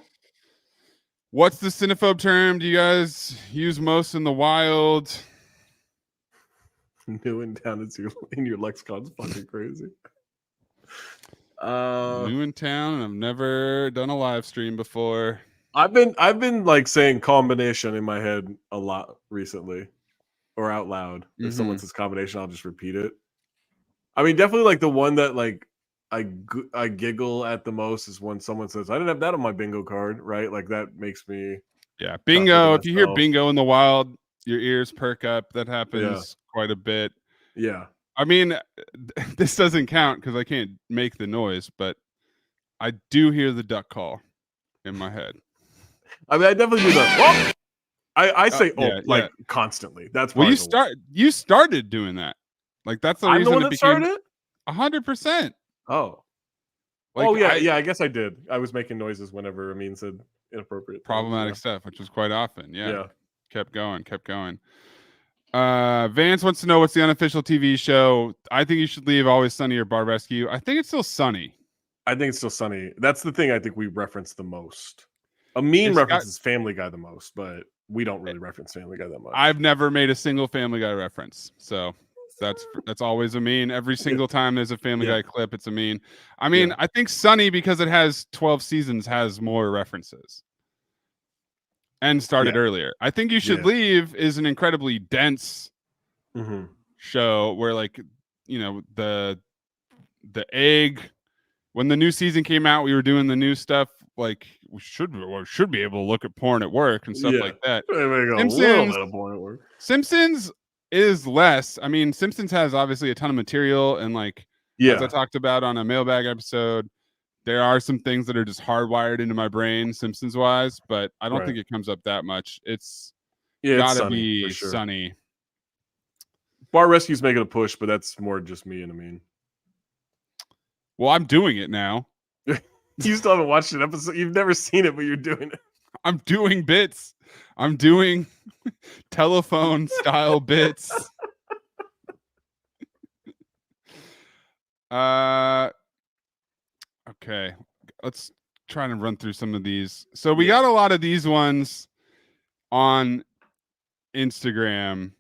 What's the Cinephobe term do you guys use most in the wild? New and down in your lexicon's fucking crazy. New in town, and I've never done a live stream before. I've been like saying combination in my head a lot recently, or out loud. If someone says combination, I'll just repeat it. I mean, definitely like the one that like I giggle at the most is when someone says, "I didn't have that on my bingo card," right? Like that makes me. Yeah, bingo. If you hear bingo in the wild, your ears perk up. That happens quite a bit. Yeah. I mean, this doesn't count because I can't make the noise, but I do hear the duck call in my head. I mean, I definitely do that. I say constantly. That's well, you started doing that. Like that's the reason it became 100%. Oh. Like, I guess I did. I was making noises whenever Amin said inappropriate problematic stuff, which was quite often. Yeah. Kept going. Vance wants to know what's the unofficial TV show. I think you should leave Always Sunny or Bar Rescue. I think it's still Sunny. I think it's still Sunny. That's the thing I think we reference the most. Amin It's got- references Family Guy the most, but we don't really reference Family Guy that much. I've never made a single Family Guy reference, so that's always Amin. Every single time there's a Family Guy clip, it's Amin. I mean, I think Sunny, because it has 12 seasons, has more references and started earlier. I think You Should Leave is an incredibly dense show where, like, you know, the egg. When the new season came out, we were doing the new stuff. Like, we should be able to look at porn at work and stuff like that. Simpsons is less. I mean, Simpsons has obviously a ton of material, and like as I talked about on a Mailbag episode, there are some things that are just hardwired into my brain, Simpsons wise, but I don't think it comes up that much. It's gotta be Sunny. Bar Rescue's making a push, but that's more just me and Amin. Well, I'm doing it now. You still haven't watched an episode. You've never seen it, but you're doing it. I'm doing bits. I'm doing telephone style bits. Okay. Let's try to run through some of these. So we got a lot of these ones on Instagram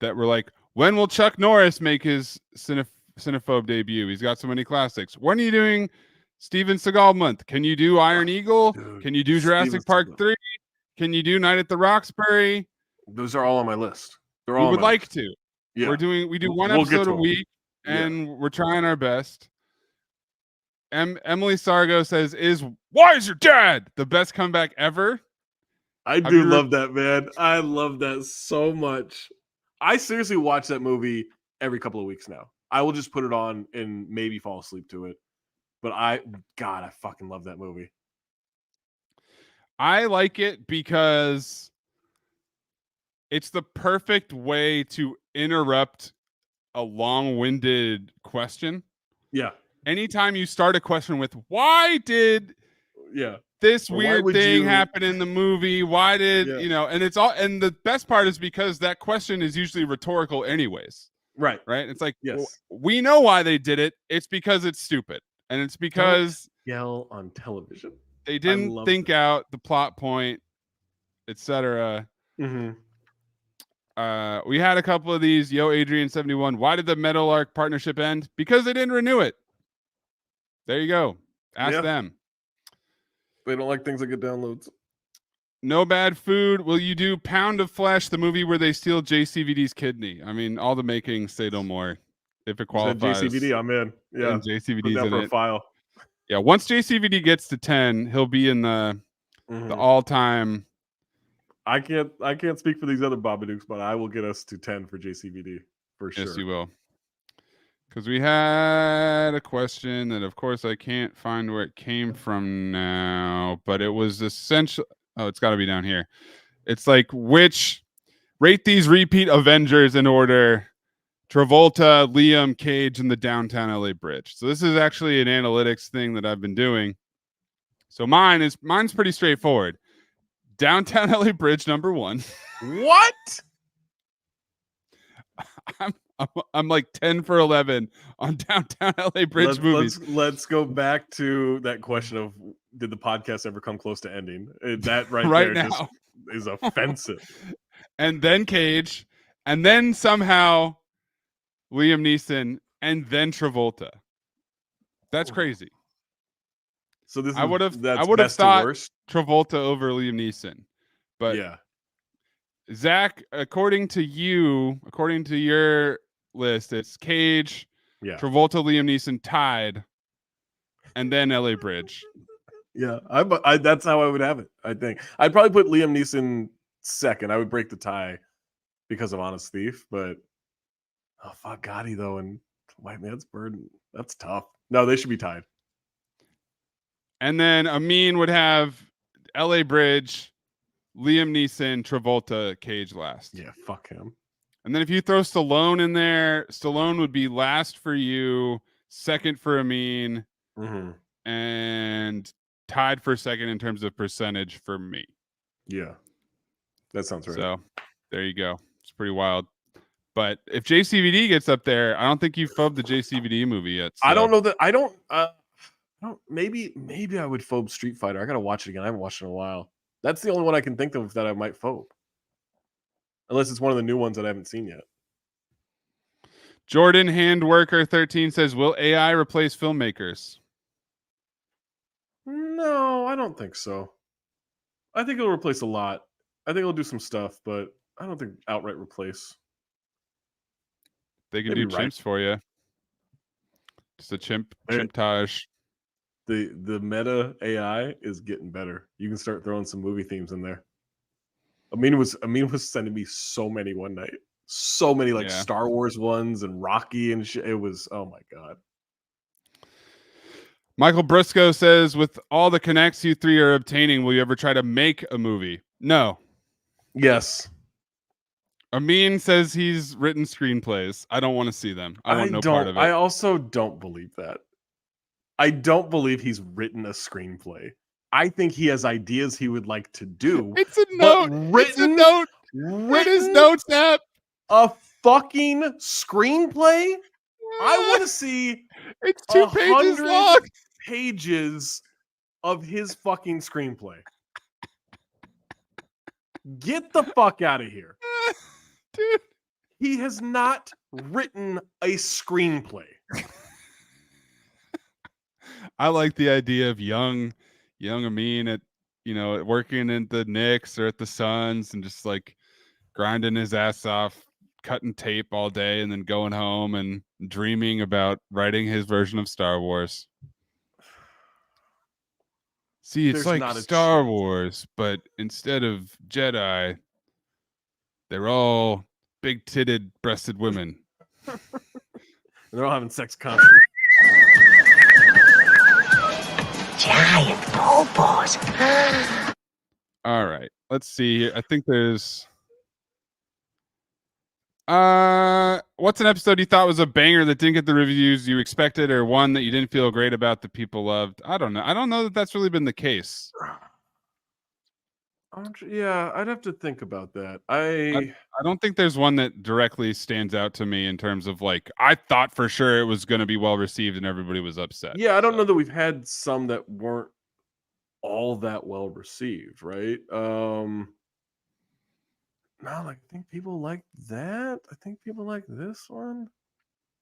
that were like, when will Chuck Norris make his Cinephobe debut? He's got so many classics. When are you doing Steven Seagal month? Can you do Iron Eagle? Dude, can you do Jurassic Park 3? Can you do Night at the Roxbury? Those are all on my list. They're all. We would like to. Yeah. We do one episode a week, and we're trying our best. Emily Sargo says, "Why is your dad the best comeback ever?" I do love that, man. I love that so much. I seriously watch that movie every couple of weeks now. I will just put it on and maybe fall asleep to it. But I fucking love that movie. I like it because it's the perfect way to interrupt a long-winded question. Yeah. Anytime you start a question with, why did this weird thing happen in the movie? Why did, and it's all, and the best part is because that question is usually rhetorical anyways. Right. It's like, we know why they did it. It's because it's stupid. And it's because yell on television. They didn't think out the plot point, etc. We had a couple of these. Yo, Adrian71. Why did the Meadowlark partnership end? Because they didn't renew it. There you go. Ask them. They don't like things that get downloads. No Bad Food. Will you do Pound of Flesh, the movie where they steal JCVD's kidney? I mean, all the makings say no more. If it qualifies. JCVD, I'm in. Yeah. JCVD's in for it. A file. Yeah. Once JCVD gets to 10, he'll be in the all-time. I can't speak for these other Babadooks, but I will get us to 10 for JCVD for sure. Yes, you will. Because we had a question that, of course, I can't find where it came from now, but it was essential. Oh, it's got to be down here. It's like, rate these repeat Avengers in order: Travolta, Liam, Cage, and the downtown LA Bridge. So this is actually an analytics thing that I've been doing. So mine's pretty straightforward. Downtown LA Bridge, number 1. What? I'm like 10 for 11 on downtown LA Bridge movies. Let's go back to that question of, did the podcast ever come close to ending? That right there now just is offensive. And then Cage, and then somehow Liam Neeson, and then Travolta. That's crazy. So this is, I would have thought Travolta over Liam Neeson, but Zach, according to your list, it's Cage, Travolta, Liam Neeson tied, and then LA Bridge. Yeah, that's how I would have it. I think I'd probably put Liam Neeson second. I would break the tie because of Honest Thief, but fuck Gotti though, and White Man's Burden. That's tough. No, they should be tied. And then Amin would have LA Bridge, Liam Neeson, Travolta, Cage last. Yeah, fuck him. And then if you throw Stallone in there, Stallone would be last for you, second for Amin, and tied for second in terms of percentage for me. Yeah, that sounds right. So there you go. It's pretty wild. But if JCVD gets up there, I don't think you've phobbed the JCVD movie yet. So. I don't know that. I don't. Maybe I would phobe Street Fighter. I gotta watch it again. I haven't watched it in a while. That's the only one I can think of that I might phobe. Unless it's one of the new ones that I haven't seen yet. Jordan Handworker 13 says, "Will AI replace filmmakers?" No, I don't think so. I think it'll replace a lot. I think it'll do some stuff, but I don't think outright replace. They can Maybe do chimps for you. Just a chimptage. The meta AI is getting better. You can start throwing some movie themes in there. Amin was sending me so many one night. So many Star Wars ones and Rocky and shit. It was, oh my God. Michael Briscoe says, "With all the connects you three are obtaining, will you ever try to make a movie?" No. Yes. Amin says he's written screenplays. I don't want to see them. I want no part of it. I also don't believe that. I don't believe he's written a screenplay. I think he has ideas he would like to do. It's a note. It's a note. Write his notes app. A fucking screenplay? I want to see it's 2 pages long. Pages of his fucking screenplay. Get the fuck out of here. Dude. He has not written a screenplay. I like the idea of young Amin at working at the Knicks or at the Suns and just like grinding his ass off, cutting tape all day, and then going home and dreaming about writing his version of Star Wars. See, it's like Star Wars, but instead of Jedi, they're all big-titted, breasted women. They're all having sex constantly. Giant popos. All right, let's see here. I think there's what's an episode you thought was a banger that didn't get the reviews you expected, or one that you didn't feel great about that people loved? I don't know that that's really been the case. Yeah, I'd have to think about that. I don't think there's one that directly stands out to me in terms of like, I thought for sure it was going to be well received and everybody was upset. Yeah, I don't know that we've had some that weren't all that well received, right? No, I think people like that. I think people like this one.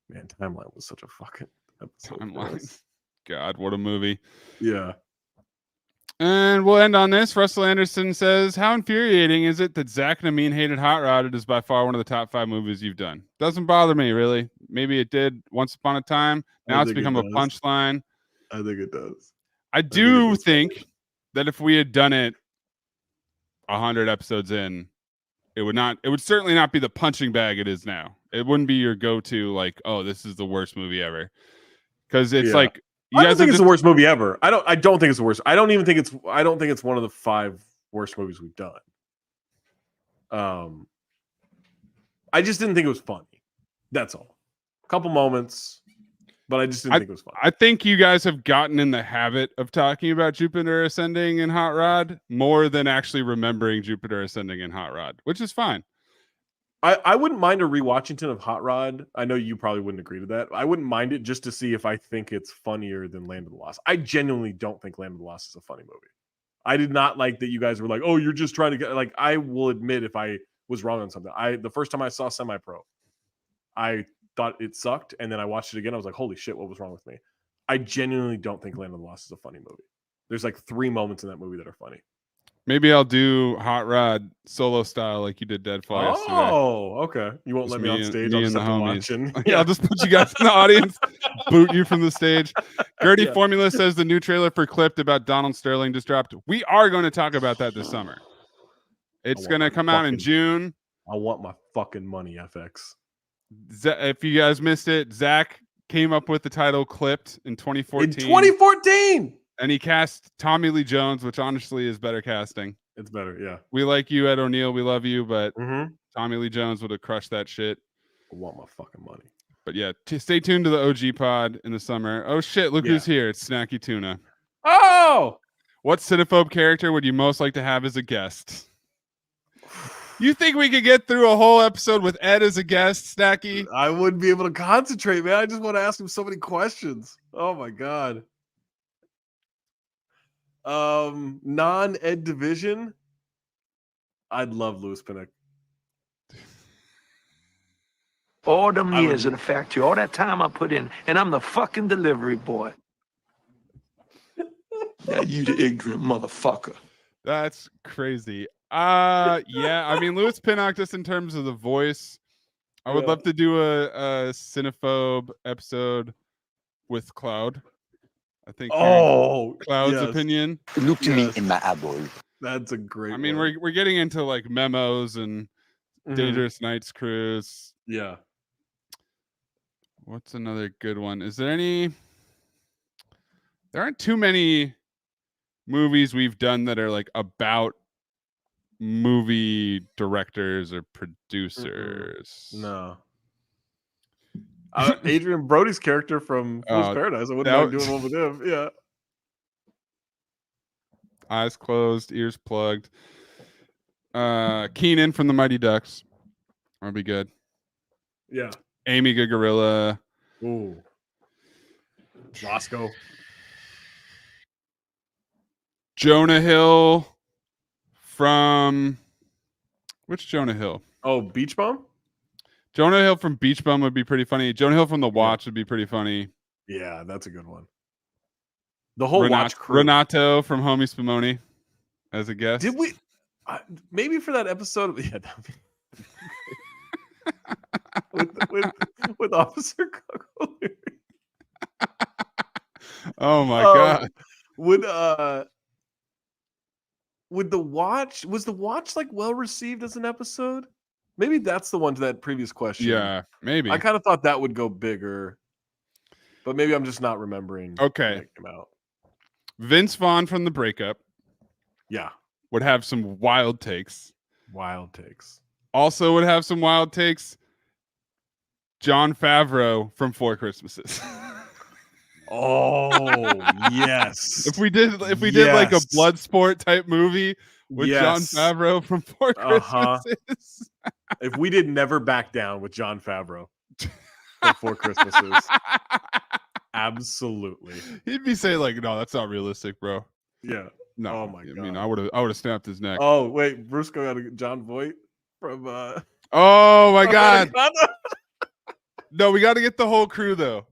Man, Timeline was such a fucking episode. Timeline. God, what a movie. Yeah. And we'll end on this. Russell Anderson says, "How infuriating is it that Zach and Amin hated Hot Rod? It is by far one of the top 5 movies you've done." Doesn't bother me, really. Maybe it did once upon a time. Now it's become a punchline. I think it does. I do think that if we had done it 100 episodes in, it would certainly not be the punching bag it is now. It wouldn't be your go-to, like, oh, this is the worst movie ever. Because it's like, I don't think it's the worst movie ever. I don't think it's the worst. I don't think it's one of the 5 worst movies we've done. I just didn't think it was funny. That's all. A couple moments, but I just didn't think it was funny. I think you guys have gotten in the habit of talking about Jupiter Ascending and Hot Rod more than actually remembering Jupiter Ascending and Hot Rod, which is fine. I wouldn't mind a rewatchington of Hot Rod. I know you probably wouldn't agree to that. I wouldn't mind it just to see if I think it's funnier than Land of the Lost. I genuinely don't think Land of the Lost is a funny movie. I did not like that you guys were like, oh, you're just trying to get, like, I will admit if I was wrong on something. The first time I saw Semi-Pro, I thought it sucked, and then I watched it again. I was like, holy shit, what was wrong with me? I genuinely don't think Land of the Lost is a funny movie. There's like 3 moments in that movie that are funny. Maybe I'll do Hot Rod solo style like you did Deadfall yesterday. Oh, okay. You won't let me on stage. I'll just have to watch and... Yeah, I'll just put you guys in the audience, boot you from the stage. Gertie Formula says the new trailer for Clipped about Donald Sterling just dropped. We are going to talk about that this summer. It's going to come out in June. I want my fucking money, FX. If you guys missed it, Zach came up with the title Clipped in 2014. In 2014! And he cast Tommy Lee Jones, which honestly is better casting. It's better, yeah. We like you, Ed O'Neill. We love you, but Tommy Lee Jones would have crushed that shit. I want my fucking money. But yeah, stay tuned to the OG pod in the summer. Oh shit, look who's here. It's Snacky Tuna. Oh! What Cinephobe character would you most like to have as a guest? You think we could get through a whole episode with Ed as a guest, Snacky? I wouldn't be able to concentrate, man. I just want to ask him so many questions. Oh my God. Non-ed division. I'd love Louis Pinnock. All them I would- years in the factory, all that time I put in, and I'm the fucking delivery boy. Now you the ignorant motherfucker. That's crazy. Yeah. I mean, Louis Pinnock, just in terms of the voice, I would Yeah. love to do a Cinephobe episode with Cloud. I think hearing Cloud's yes. opinion. Look to Yes. me in my eyeball. That's a great I mean, one. we're getting into like memos and Mhm. Dangerous Nights Cruise. Yeah. What's another good one? Is there any? There aren't too many movies we've done that are like about movie directors or producers. No. Adrian Brody's character from Fool's Paradise. I wouldn't that mind w- doing one with him. Yeah. Eyes closed, ears plugged. Keenan from the Mighty Ducks. That'd be good. Yeah. Amy Good Gorilla. Ooh. Roscoe. Jonah Hill from which Jonah Hill? Oh, Beach Bum? Jonah Hill from Beach Bum would be pretty funny. Jonah Hill from The Watch would be pretty funny. Yeah, that's a good one. The whole Watch crew. Renato from Homie Spumoni as a guest. Did we? Maybe for that episode. Yeah. with Officer Coco. Oh my god. Would the Watch, was the Watch like well received as an episode? Maybe that's the one to that previous question. Yeah, maybe. I kind of thought that would go bigger, but maybe I'm just not remembering. Okay. when it came out. Vince Vaughn from The Breakup Yeah, would have some wild takes. wild takes. Also would have some wild takes. Jon Favreau from Four Christmases. Oh yes. If we did like a Yes. blood sport type movie with Jon Yes. Favreau from Four Uh-huh. Christmases. If we did Never Back Down with Jon Favreau for Four Christmases, absolutely. He'd be saying like, no, that's not realistic, bro. Yeah. No. Oh my I mean, God. I would have snapped his neck. Oh wait, Brusco got a John Voight from. Oh my god. Americana? No, we got to get the whole crew though.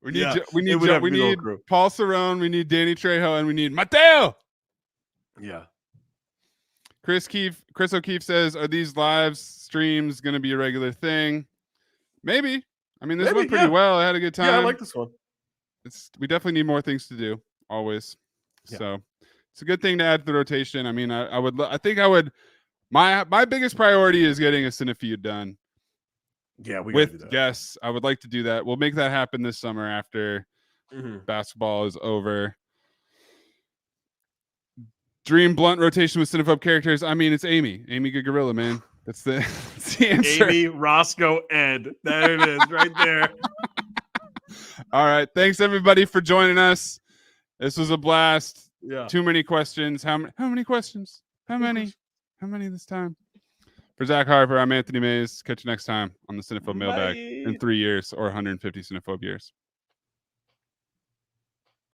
We need Yeah, we it need would have to we be the whole need crew. Paul Cerrone, we need Danny Trejo, and we need Mateo. Yeah. Chris O'Keefe says, "Are these live streams going to be a regular thing?" Maybe. I mean, this Maybe, went pretty yeah. well. I had a good time. Yeah, I like this one. We definitely need more things to do. Always. Yeah. So it's a good thing to add to the rotation. I mean, I think I would. My biggest priority is getting a Cinefeud done. Yeah, we gotta do With that. guests. I would like to do that. We'll make that happen this summer after Mhm. basketball is over. Dream blunt rotation with Cinephobe characters. I mean, it's Amy Good Gorilla, man. That's the answer. Amy, Roscoe, Ed. There it is, right there. All right. Thanks everybody for joining us. This was a blast. Yeah. Too many questions. How many questions? How many? How many this time? For Zach Harper, I'm Anthony Mays. Catch you next time on the Cinephobe Mailbag in 3 years or 150 Cinephobe years.